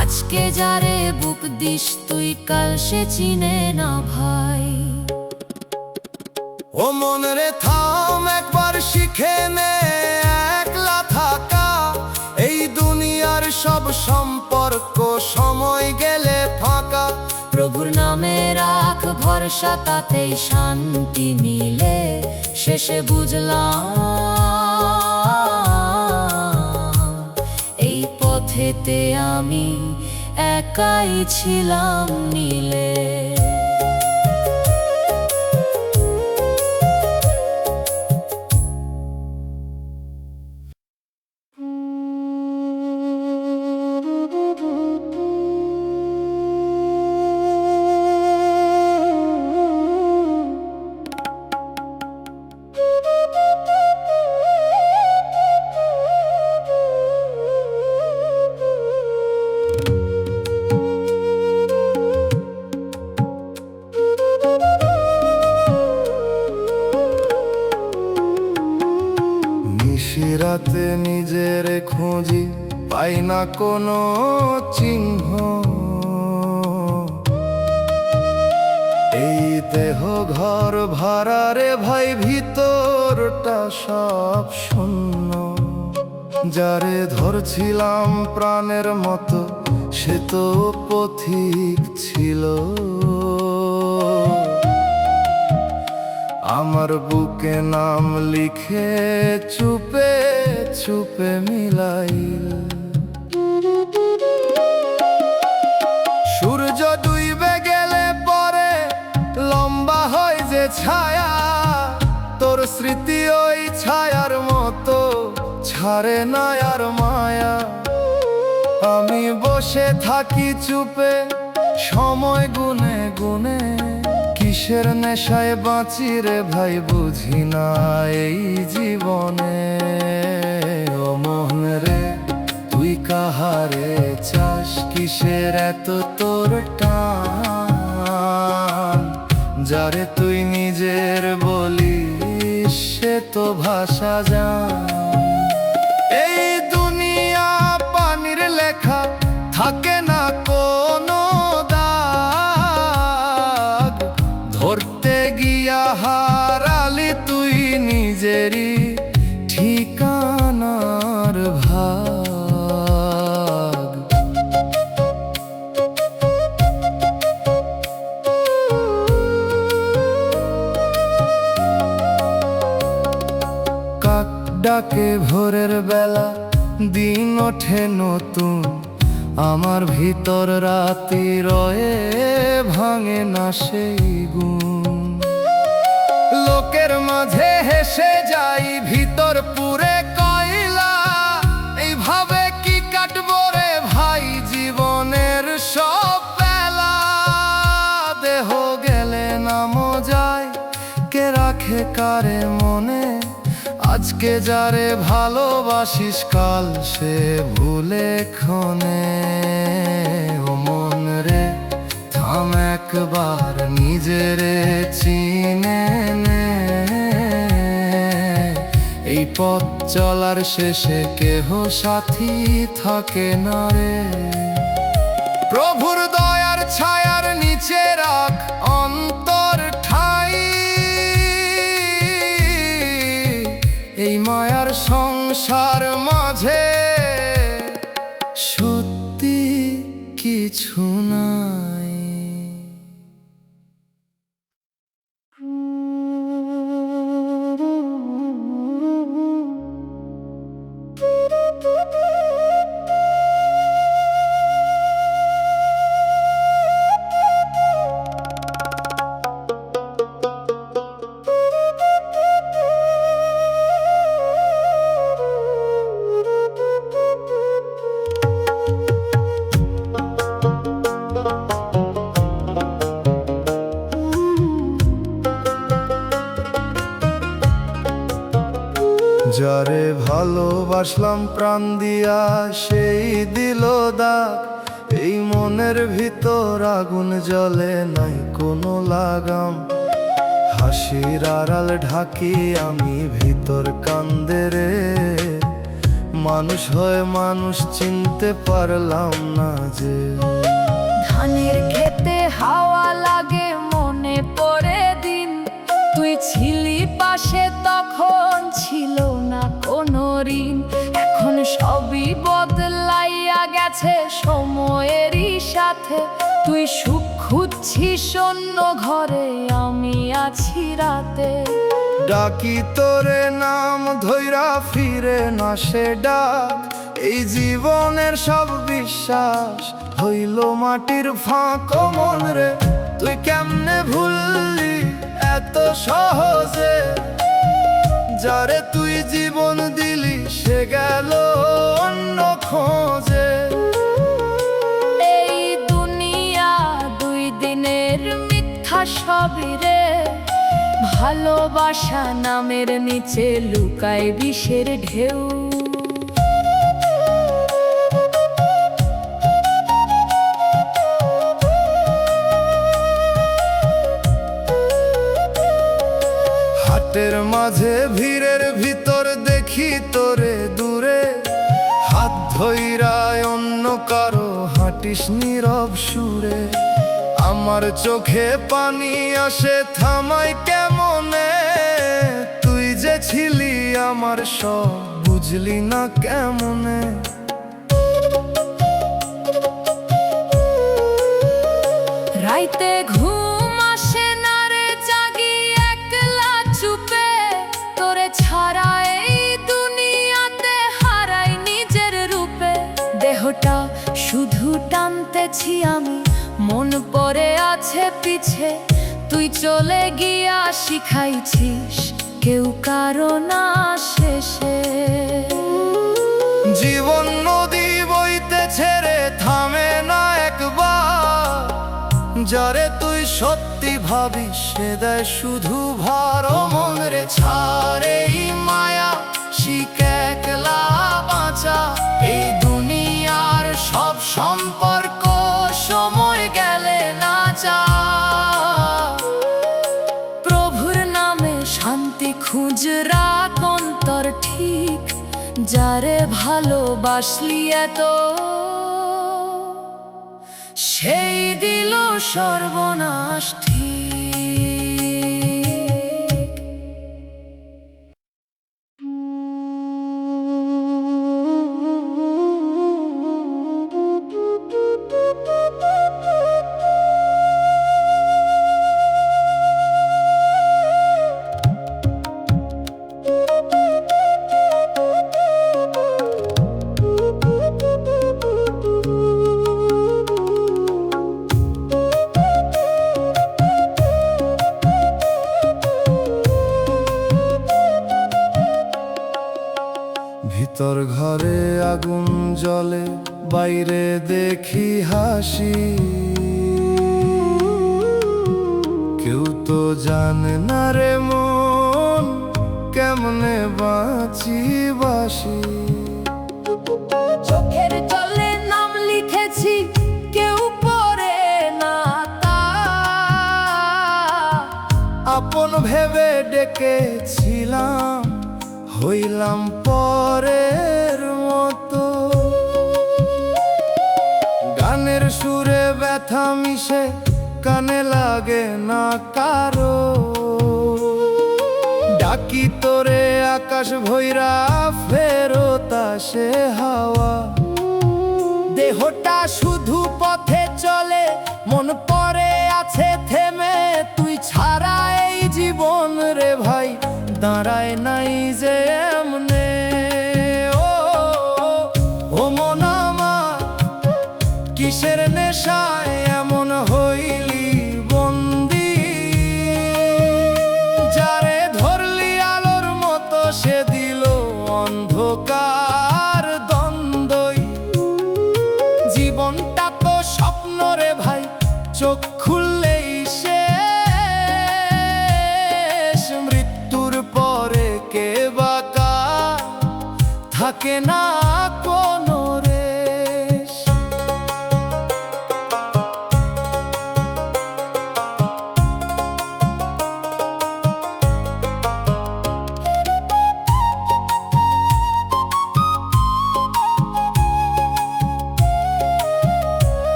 আজকে যারে বুক দিস তুই, কাল সে চিনে না ভাই। ও মন রে থাম, একবার শিখে নে একলা থাকা। এই দুনিয়ার সব সম্পর্ক সময় গেলে ফাঁকা। প্রভুর নামে রাখ ভরসা, তাতেই শান্তি মিলে। শেষে বুঝলাম এই পথেতে আমি একাই ছিলাম নীলে। নিশিরাতে নিজের খুঁজি, পাই না কোনো চিহ্ন। এই দেহ ঘর ভাড়া রে ভাই, ভিতরটা সব শূন্য। যারে ধরছিলাম প্রাণের মতো, সে তো পথিক ছিল। আমার বুকে নাম লিখে চুপে চুপে মিলাইল। সূর্য ডুইবে গেলে পরে লম্বা হয় যে ছায়া, তোর স্মৃতি ওই ছায়ার মতো ছাড়ে না আর মায়া। আমি বসে থাকি চুপে সময় গুনে গুনে, কিসের নেশায় বাঁচি রে ভাই বুঝি না এই জীবনে। ও মন রে তুই কাহারে চাস, কিসের এত তোর টান। যারে তুই নিজের বলিস সে তো ভাষা জান। এই দুনিয়া পানির লেখা, থাকে না কোনো দাগ। ধরতে গিয়া হারালি তুই নিজেরই ঠিকানার ভাগ। কাক ডাকে ভোরের বেলা, দিন ওঠে নতুন। আমার ভিতর রাতি রয়ে, ভাঙে না সেই গুণ। লোকের মাঝে হেসে যাই, ভিতর পুরে কয়লা। এইভাবে কি কাটবো রে ভাই জীবনের সব বেলা। দেহ গেলে নামও যায়, কে রাখে কারে মনে। আজকে যারে ভালোবাসিস, কাল সে ভুলে ক্ষণে। ও মন রে থাম, একবার নিজেরে চিনে নে। এই পথ চলার শেষে কেহ সাথী থাকে না রে। প্রভুর দয়ার ছায়ার নিচে রাখ অন্তর ঠাই। এই মায়ার সংসার মাঝে সত্যি কিছু নাই। যারে ভালোবাসলাম প্রাণ দিয়া সেই দিল দাগ, এই মনের ভিতর আগুন জ্বলে নাই কোনো লাগাম। হাসির আড়াল ঢাকি আমি ভিতর কান্দে রে, মানুষ হয়ে মানুষ চিনতে পারলাম না যে। ধানের খেতে হাওয়া লাগে মনে পড়ে দিন, তুই ছিলি পাশে তখন ছিল না কোনো ঋণ। এখন সবই বদলাইয়া গেছে সময়েরই সাথে, তুই সুখ খুঁজছিস অন্য ঘরে, আমি আছি রাতে। ডাকি তোরে নাম ধইরা ফিরে না সে ডাক, এই জীবনের সব বিশ্বাস হইল মাটির ফাঁক। ও মন রে তুই কেমনে ভুললি এত সহজে, যারে তুই জীবন দিলি সে গেল অন্য খোঁজে। এই দুনিয়া দুই দিনের মিথ্যা সবই রে, ভালোবাসা নামের নিচে লুকায় বিষের ঢেউ। হাটের মাঝে ভিড়ের ভিতর দেখি তোরে দূরে, হাত ধইরা অন্য কারো হাঁটিস নীরব সুরে। আমার চোখে পানি আসে থামাই কেমনে, তুই যে ছিলি আমার সব বুঝলি না কেমনে। রাইতে ঘুম আসে না রে, জাগি একলা চুপে, তোরে ছাড়া এই দুনিয়াতে হারাই নিজের রূপে। দেহটা শুধু টানতেছি আমি, মন পড়ে আছে পিছে, তুই চলে গিয়া শিখাইছিস কেউ কারো না শেষে। জীবন নদী বইতে ছেড়ে থামে না একবার, যারে তুই সত্যি ভাবিস সে দেয় শুধু ভার। ও মন রে ছাড় এই মায়া, শিখ একলা বাঁচা, এই দুনিয়ার সব সম্পর্ক সময় গেলে না যা। প্রভুর নামে শান্তি খুঁজ রাখ অন্তর ঠিক, যারে ভালোবাসলি এত সেই দিল সর্বনাশ ঠিক। ভিতর ঘরে আগুন জ্বলে, বাইরে দেখি হাসি, কেউ তো জানে না রে মন কেমনে বাঁচি বাসি। চোখের জলে নাম লিখেছি কেউ পড়ে না তা, আপন ভেবে ডেকেছিলাম হইলাম পরের মতো। গানের সুরে ব্যথা মিশে কানে লাগে না কারো, ডাকি তোরে আকাশ ভৈরা ফেরত আসে হাওয়া। দেহটা শুধু পথে চলে, মন পড়ে আছে থেমে, তুই ছাড়া এই জীবন রে ভাই দাঁড়ায় নাই যে এমনে। ও মন আমার কিসের নেশায় এমন হইলি বন্দি, যারে ধরলি আলোর মতো সে দিল অন্ধকার দ্বন্দ্বই। জীবনটা তো স্বপ্ন রে ভাই, চোখ খুললেই শেষ, মৃত্যুর পরে কে বা কার থাকে না কোনো রেশ।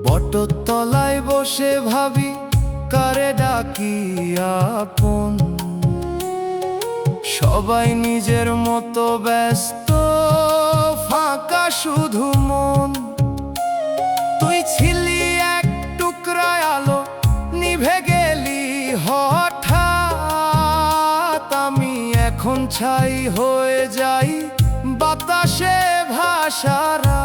বটতলায় বসে ভাবি কারে ডাকি আপন, সবাই নিজের মতো ব্যস্ত, ফাঁকা শুধু মন। তুই ছিলি এক টুকরা আলো, নিভে গেলি হঠাৎ। আমি এখন ছাই হয়ে যাই বাতাসে ভাসারা।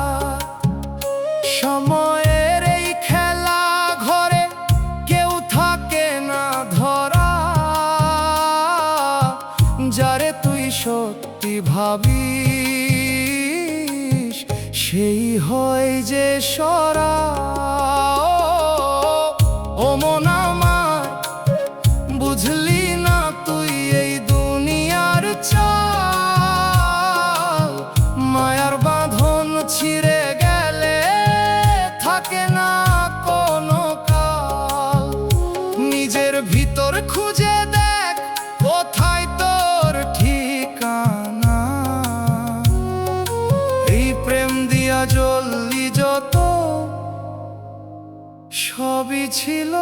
সময়ের এই খেলা ঘরে কেউ থাকে না ধরা, যারে তুই সত্যি ভাবিস সেই হয় যে সরা। ও মন আমার, বুঝলি না তুই এই দুনিয়ার চাল। মায়ার বাঁধন ছিঁড়ে গেলে থাকে না কোনো কাল। নিজের ভিতর খুঁজে দেখ কোথায় তোর ঠিকানা। এই প্রেম দিয়া জ্বললি যত, সবই ছিল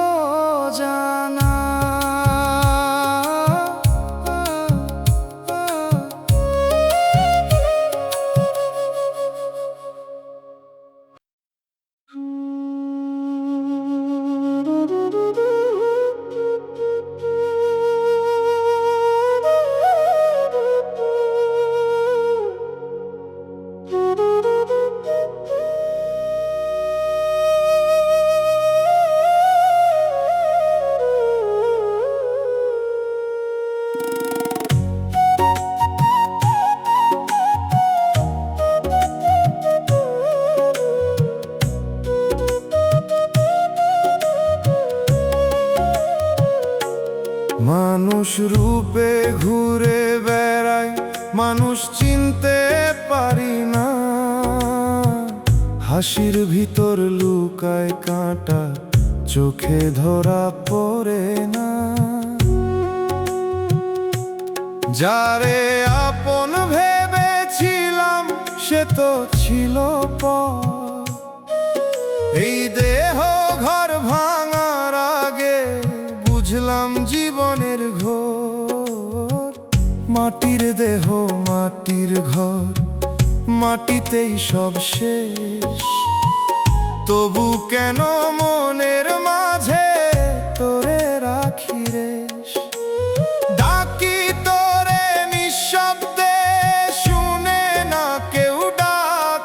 জানা। মানুষ রূপে ঘুরে বেড়ায়, মানুষ চিনতে পারি না। হাসির ভিতর লুকায় কাঁটা, চোখে ধরা পড়ে না। যারে আপন ভেবেছিলাম সে তো ছিল পর। এই দেহ ঘর ভাঙার আগে বুঝলাম জীবনের ঘোর। মাটির দেহ মাটির ঘর, মাটিতেই সব শেষ। তবু কেন মনের মাঝে তোরে রাখি রেশ। ডাকি তোরে নিঃশব্দে, শুনে না কেউ ডাক।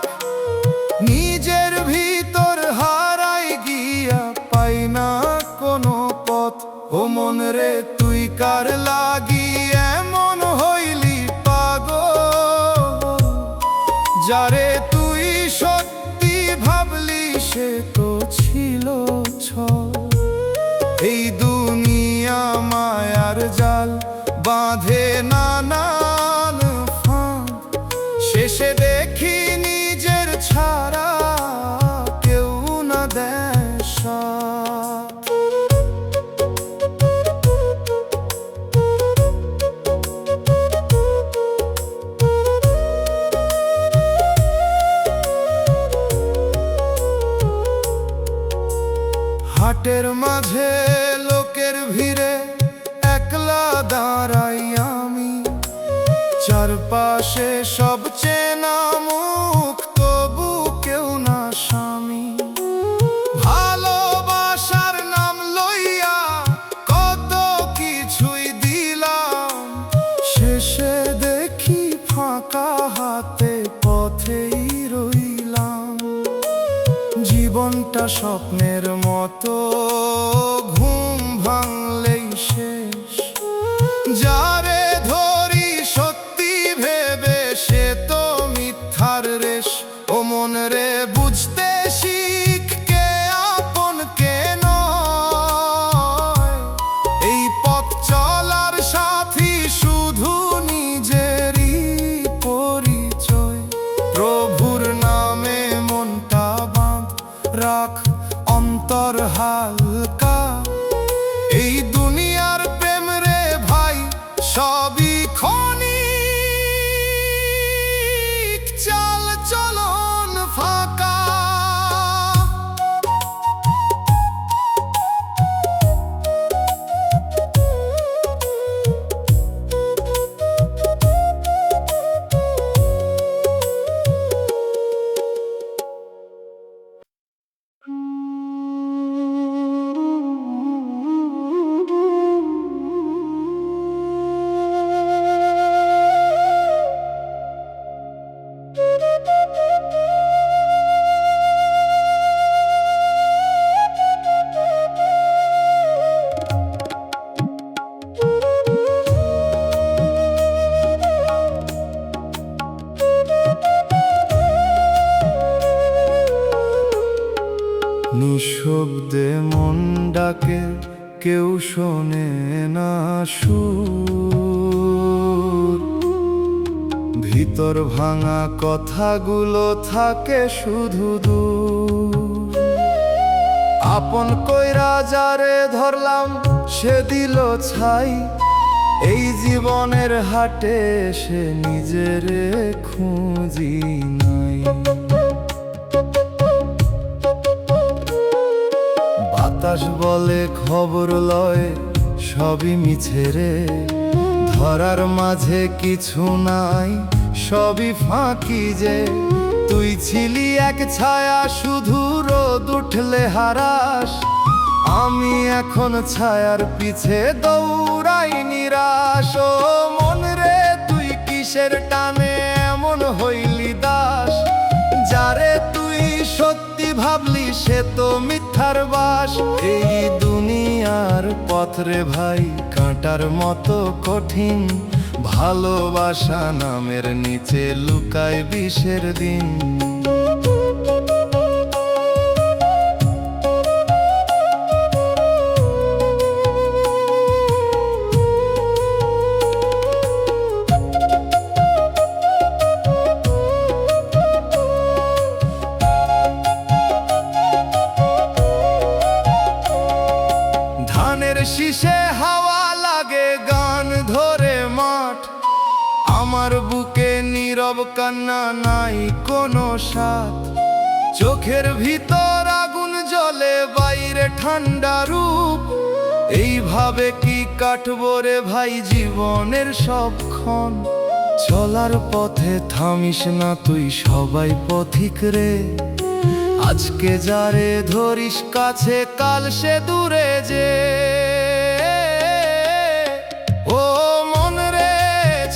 নিজের ভিতর হারাই গিয়া পাই না কোনো পথ। ও মন রে, তুই কার লাগি এমন হইলি পাগল? যারে তুই সত্যি ভাবলি সে তো ছিল ছল। এই দুনিয়া মায়ার জাল বাঁধে নানান ফাঁদ। শেষে দেখি নিজের ছাড়া কেউ না দেয় সাথ। হাটের মাঝে লোকের ভিড়ে একলা দাঁড়াই আমি। চারপাশে সব চেনা মুখ, তবু কেউ না স্বামী। ভালোবাসার নাম লইয়া কত কিছুই দিলাম, শেষে দেখি ফাঁকা হাতে পথেই রইলাম। জীবনটা স্বপ্নের মতো, ঘুম ভাঙলেই শেষ। যারে ধরি সত্যি ভেবে সে তো মিথ্যার রেশ। ও মন রে, বুঝতে শিখ কে আপন কে নয়। এই পথ চলার সাথী শুধু সুর, ভিতর ভাঙা কথাগুলো থাকে শুধু দূর। আপন কইরা যারে ধরলাম সে দিল ছাই, এই জীবনের হাটে সে নিজেরে খুঁজি নাই। বাতাস বলে খবর লয় সবই মিছে রে, ধরার মাঝে কিছু নাই সবই ফাঁকি যে। তুই ছিলি এক ছায়া শুধু রোদ উঠলে হারাস, আমি এখন ছায়ার পিছে দৌড়াই নিরাশ। ও মন রে তুই কিসের টানে এমন হইলি দাস, যারে তুই সত্যি ভাবলি সে তো মিথ্যার বাস। এই দুনিয়ার পথ রে ভাই কাঁটার মতো কঠিন, ভালোবাসা নামের নিচে লুকায় বিষের দিন। শীষে হাওয়া লাগে গান ধরে মাঠ, আমার বুকে নীরব কান্না নাই কোনো সাথ। চোখের ভিতর আগুন জ্বলে বাইরে ঠান্ডা রূপ, এইভাবে কি কাটবো রে ভাই জীবনের সবক্ষণ। চলার পথে থামিস না তুই সবাই পথিক রে, আজকে যারে ধরিস কাছে কাল সে দূরে যে। ও মন রে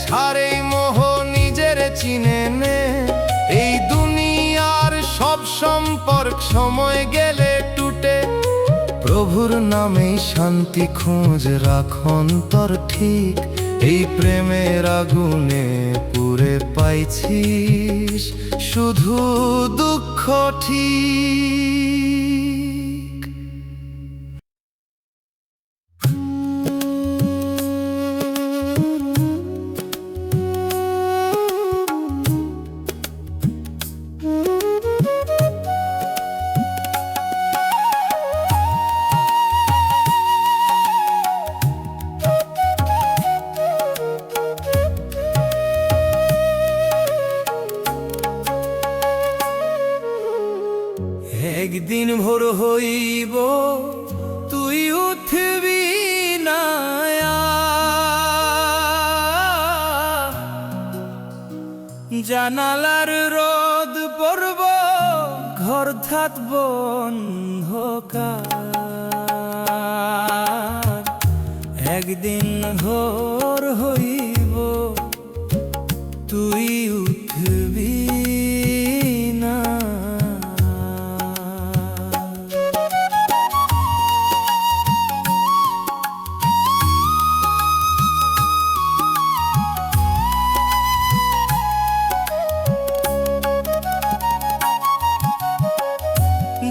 ছাড় এই মোহ নিজের চিনে নে, এই দুনিয়ার সব সম্পর্ক সময় গেলে টুটে। প্রভুর নামেই শান্তি খোঁজ রাখ অন্তর ঠিক, এই প্রেমের আগুনে পুড়ে পাইছিস শুধু দুঃখ ঠিক। একদিন ভোর হইব তুই উঠবি না, জানালার রোদ পড়ব ঘর থাকব অন্ধকার। একদিন ভোর হইব তুই উঠবি না।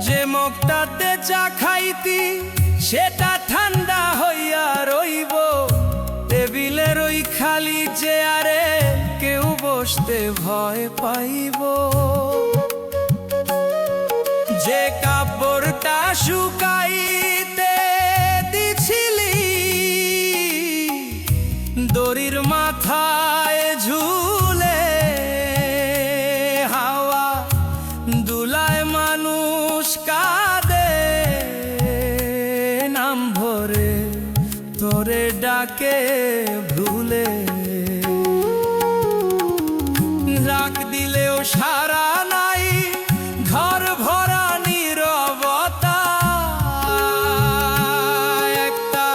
যে মুখটাতে চা খাইতি সেটা ঠান্ডা হইয়া রইব, টেবিলের ওই খালি চেয়ারে কেউ বসতে ভয় পাইব। যে কাপড়টা শুকাইতে দিছিলি দড়ির মাথায় ঝুলে, হাওয়া দুলায় মানুষ কাঁদে নাম ভরে তোরে ডাকে ভুলে। রাখ দিলেও সারা নাই ঘর ভরা নীরবতা, একটা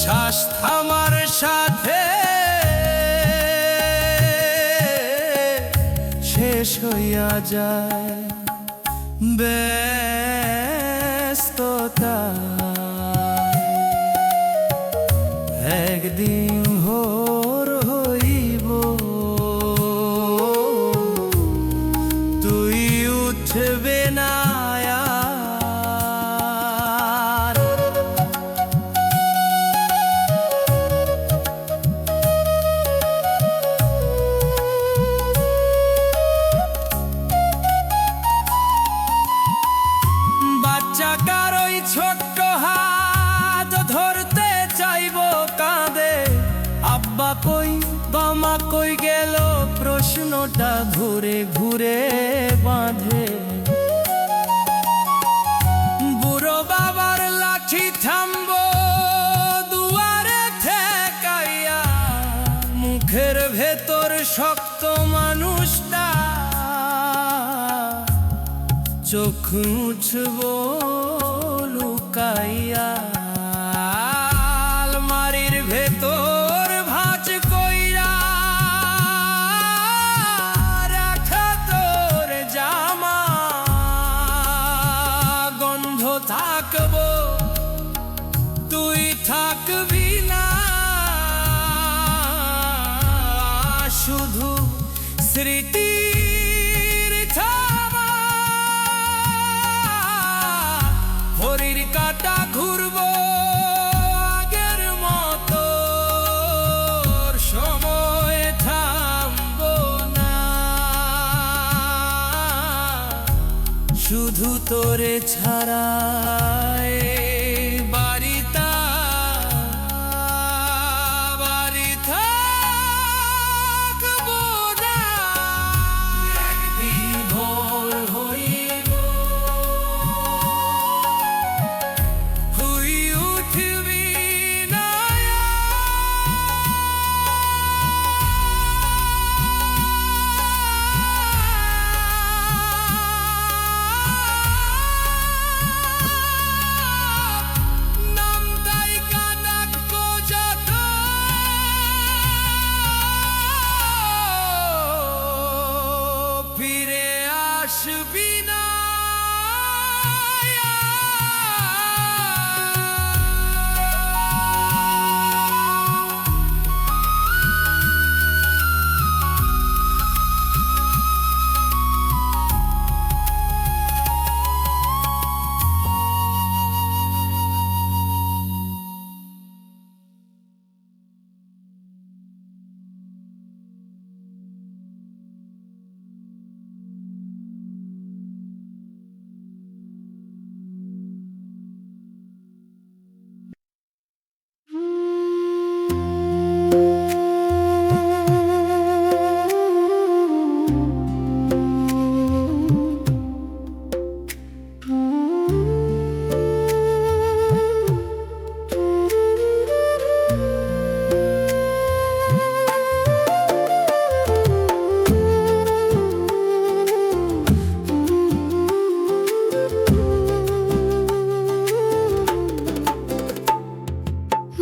শ্বাস থামার সাথে শেষ হইয়া যায় ব্যস্ততা। একদিন ভোর হইব তুই উঠবে না আর। পাটা ঘুরে ঘুরে বাঁধে। বুড়ো বাবার লাঠি থামবো দুয়ারে ঠেকাইয়া, মুখের ভেতর শক্ত মানুষটা, চোখ মুছবো লুকাইয়া। আলমারির ভেতর ভাঁজ কইরা রাখা তোর জামা, গন্ধ থাকবো তুই থাকবি না, শুধু স্মৃতির থাবা। ঘড়ির কাঁটা ঘুরবো আগের মতো, সময় থামবো না, শুধু তোরে ছাড়া এই বাড়িটা বাড়ি থাকবো না। একদিন ভোর হইব হই উঠবি না, নামটাই কানাক যত ফিরে আসবি না।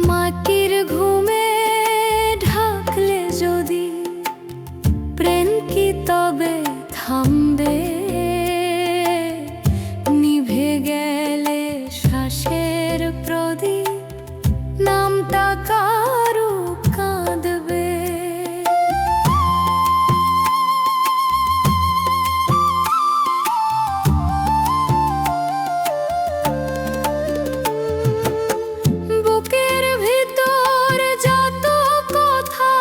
মাটির ঘুমে ঢাকলে যদি প্রেম কি তবে থামবে? নিভে গেলে শ্বাসের প্রদীপ, নামটা কারো কাঁদবে। বুকের ভিতর যত কথা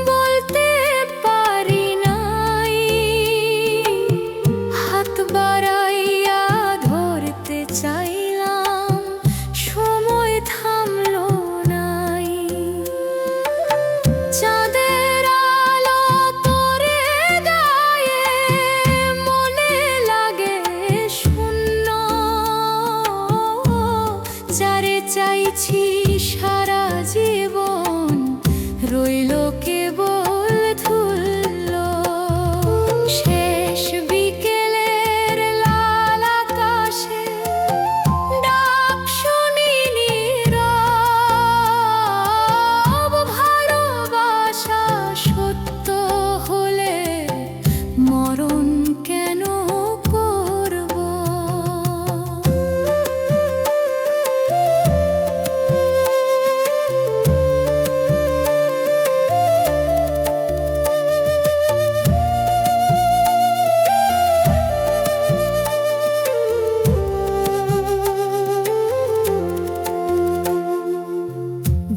বলতে পারি নাই, হাত বাড়াইয়া ধরতে চাইলাম, সময় থামলো নাই। চাঁদের আলো তোরে গায়ে মনে লাগে শূন্য, যারে চাইছি সারা জীবন রইল কেবল ধুলো। শেষ বিকেলের লাল আকাশে ডাক শুনিনি রব, ভালোবাসা সত্য হলে মরণ কেন করব?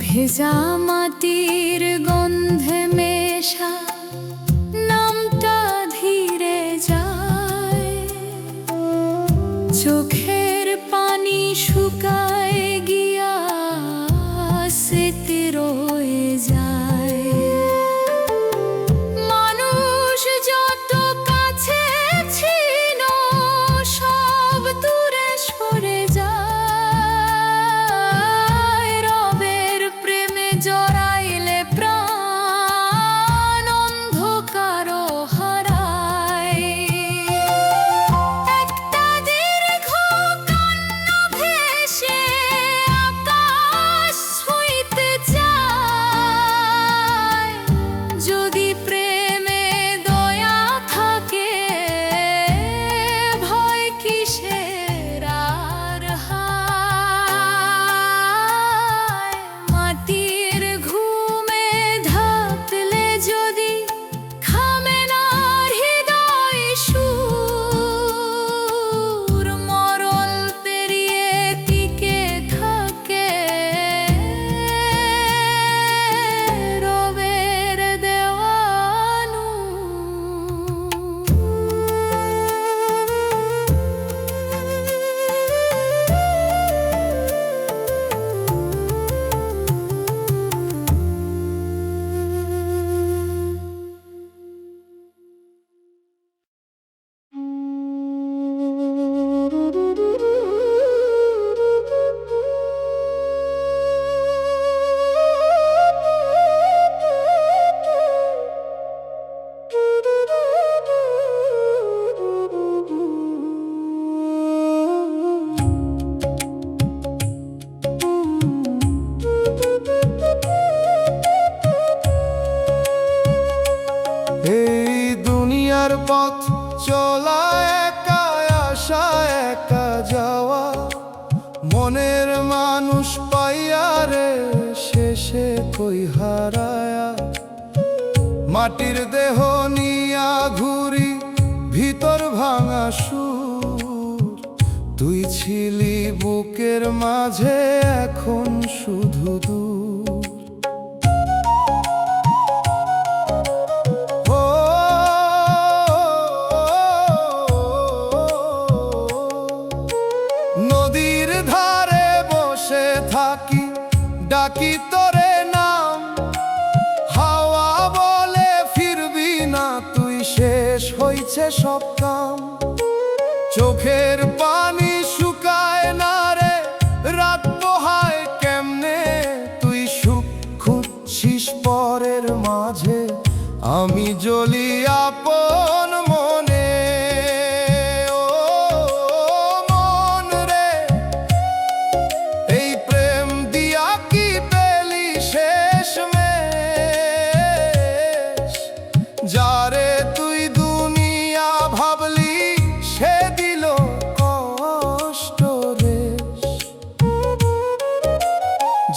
ভেজা মাটির গন্ধে মেশা নামটা ধীরে যায়, চোখের পানি শুকায় গিয়া স্মৃতি রয়ে যায়। মানুষ জড়াইলে প্রাণ অন্ধকারও হারায়। একটা দীর্ঘ কান্না ভেসে আকাশ ছুঁইতে চায়। যদি প্রেমে দয়া থাকে, ভয় কিসের আর হায়। মাটির ঘুমে ঢাকলে যদি খামে না হৃদয় সুর, মরল পেরিয়ে টিকে থাকে রবের দেওয়ানু। এই দুনিয়ার পথ চলা একা, আসা একা যাওয়া, মনের মানুষ পাইয়া রে শেষে কই হারায়া। মাটির দেহ নিয়া ঘুরি ভিতর ভাঙা সুর, তুই ছিলি বুকের মাঝে এখন শুধু দূর। ও নদীর ধারে বসে থাকি, ডাকি তোরে নাম, হাওয়া বলে ফিরবি না তুই, শেষ হইছে সব কাম। চোখের পানি শুকায় না রে, রাত পোহায় কেমনে, তুই সুখ খুঁজছিস পরের মাঝে, আমি জ্বলি আপন মনে। ও মন রে, এই প্রেম দিয়া কি পেলি শেষমেশ? যারে তুই দুনিয়া ভাবলি, সে দিল কষ্ট রেশ।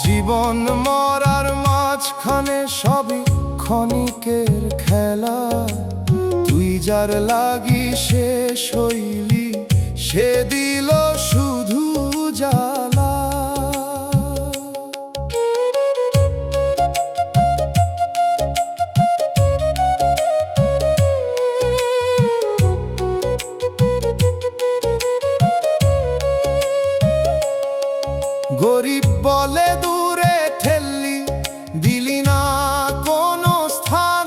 জীবন মরার মাঝখানে সবই ক্ষণিকের খেলা, তুই যার লাগি শেষ হইলি, সে দিল শুধু জ্বালা। গরিব বলে দূরে ঠেললি, দিলি না কোনো স্থান,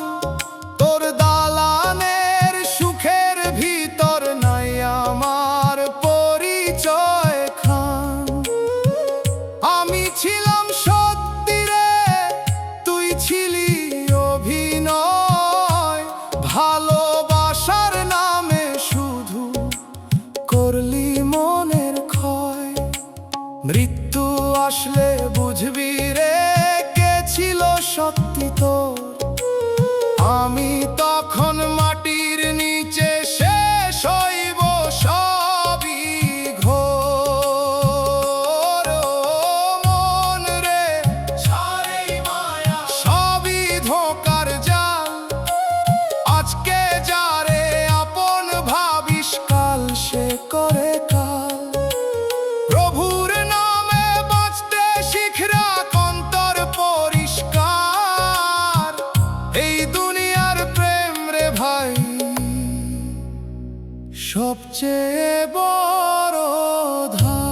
তোর দালানের সুখের ভিতর নাই আমার পরিচয় খান। আমি ছিলাম সত্যি রে, তুই ছিলি অভিনয়, ভালোবাসার নামে শুধু করলি মনের ক্ষয়। মৃত্যু আসলে বুঝবি রে, কে ছিল সত্যি তোর। আমি তখন মাটির নিচে, শেষ হইব সবই ঘোর। ও মন রে, সবই ধোঁকার জাল, আজকে যারে আপন ভাবিস, কাল সে করে কাল। প্রভুর নামে বাঁচতে শিখরা, অন্তর পরিষ্কার, এই দুনিয়ার প্রেম রে ভাই সবচেয়ে বড় ধার।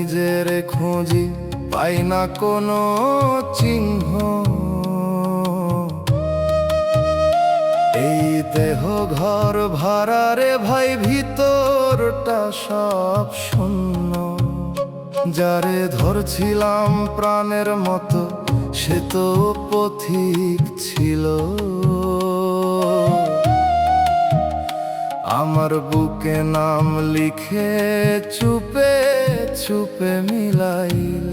নিজের খুঁজি, পাই না কোনো চিহ্ন। এই দেহ ঘর ভাড়া রে ভাই, ভিতরটা সব শূন্য। যারে ধরছিলাম প্রাণের মতো, সে তো পথিক ছিল। আমার বুকে নাম লিখে চুপে চুপে মিলাইল।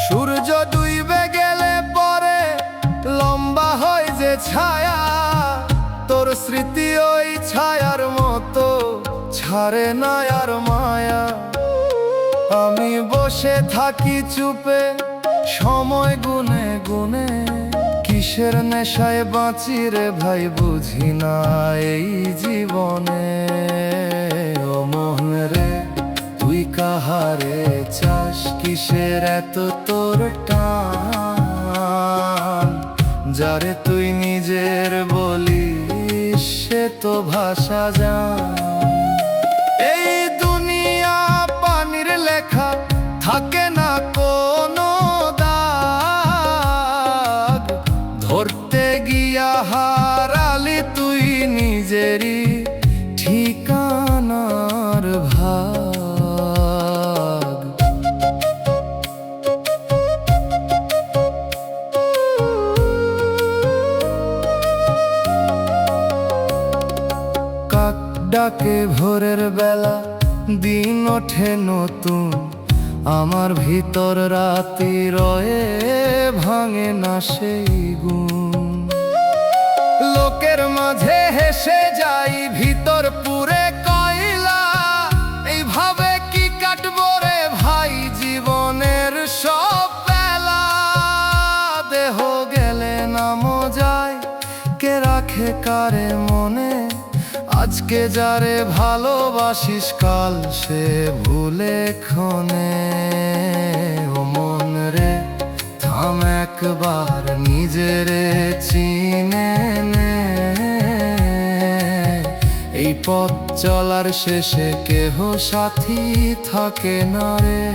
সূর্য ডুইবে গেলে পরে লম্বা হয় যে ছায়া, তোর স্মৃতি ওই ছায়ার মতো ছাড়ে না আর মায়া। আমি বসে থাকি চুপে সময় গুনে গুনে, কিসের নেশায় বাঁচি রে ভাই বুঝি না এই জীবনে। ও মন রে তুই কাহারে চাস, কিসের এত তোর টান? যারে তুই নিজের বলিস সে তো ভাষা জান। এই দুনিয়া পানির লেখা, থাকে না কোনো দাগ। ধরতে গিয়া হারালি তুই নিজেরই ঠিকানার ভাগ। কাক ডাকে ভোরের বেলা, দিন ওঠে নতুন। আমার ভিতর রাতি রয়ে, ভাঙে না সেই গুণ। লোকের মাঝে হেসে যাই, ভিতর পুরে কয়লা। এইভাবে কি কাটবো রে ভাই জীবনের সব বেলা? দেহ গেলে নামও যায়, কে রাখে কারে মনে? আজকে যারে ভালোবাসিস, কাল সে ভুলে ক্ষণে। ও মন রে থাম একবার, নিজেরে চিনে নে। এই পথ চলার শেষে কেহ সাথী থাকে না রে।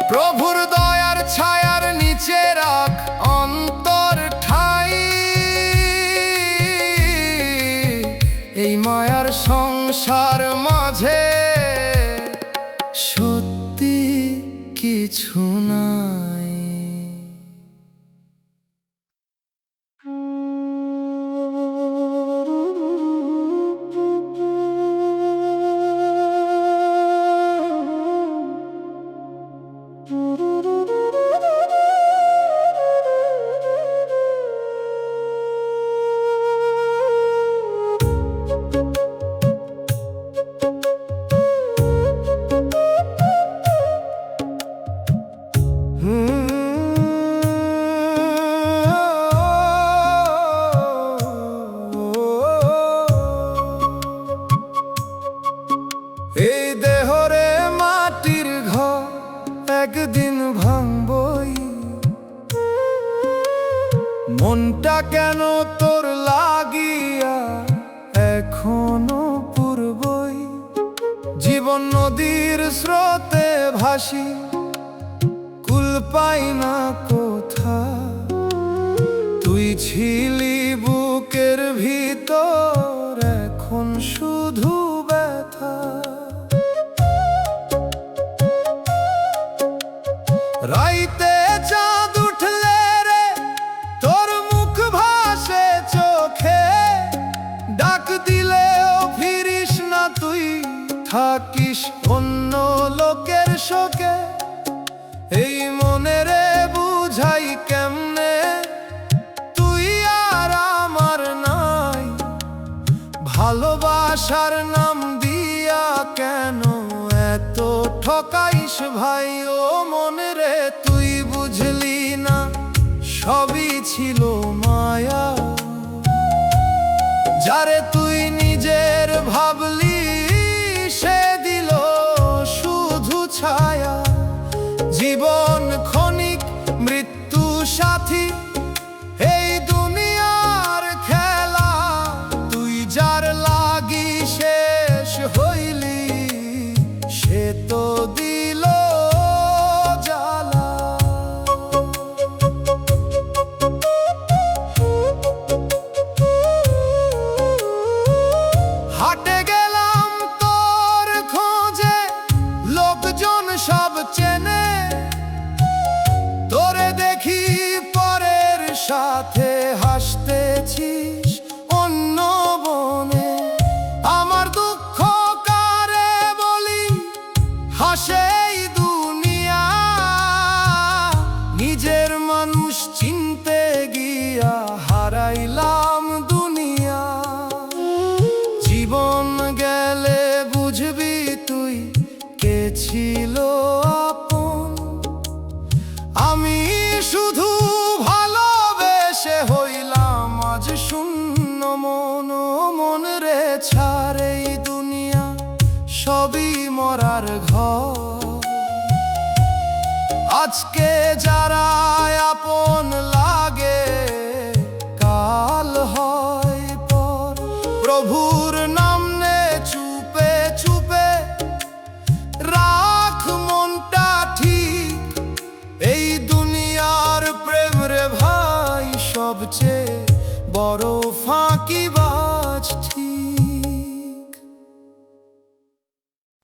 প্রভুর দয়ার ছায়ার নিচে রাখ অন্তর ঠাই। এই মায়ার সংসার মাঝে সত্যি কিছু নাই। এই দেহরে মাটির ঘর একদিন ভাঙবই। মনটা কেন তোর লাগিয়া এখনো পূর্বই। জীবন নদীর স্রোতে ভাসি, কুল পাই না কোথা। তুই ছিলি বুকের ভিতর, এখন শুধু ব্যথা। রাইতে চাঁদ উঠলে রে তোর মুখ ভাসে চোখে। ডাক দিলেও ফিরিস না তুই, থাকিস অন্য লোকের শোকে। এই মনে রে বুঝাই কেমনে, তুই আর আমার নাই। ভালোবাসার নাম দিয়া কেন এত ঠকাইস ভাই? ও মনে রে তুই বুঝলি না, সবই ছিল মায়া। যারে তুই নিজের ভাবলি, সে দিল শুধু ছায়া। জীবন ক্ষণিক, মৃত্যু সাথী, এই দুনিয়ার খেলা। তুই যার লাগি শেষ হইল, বুঝবি তুই কে ছিল আপন। আমি শুধু ভালোবেসে হইলাম আজ শূন্য মন, মন রে ছাড় এই দুনিয়া সবই মরার ঘর। আজকে যারা আপন লাগে কাল হয় পর। প্রভুর নাম নে চুপে চুপে, রাখ মনটা ঠিক। এই দুনিয়ার প্রেম রে ভাই সবচেয়ে বড় ফাঁকি।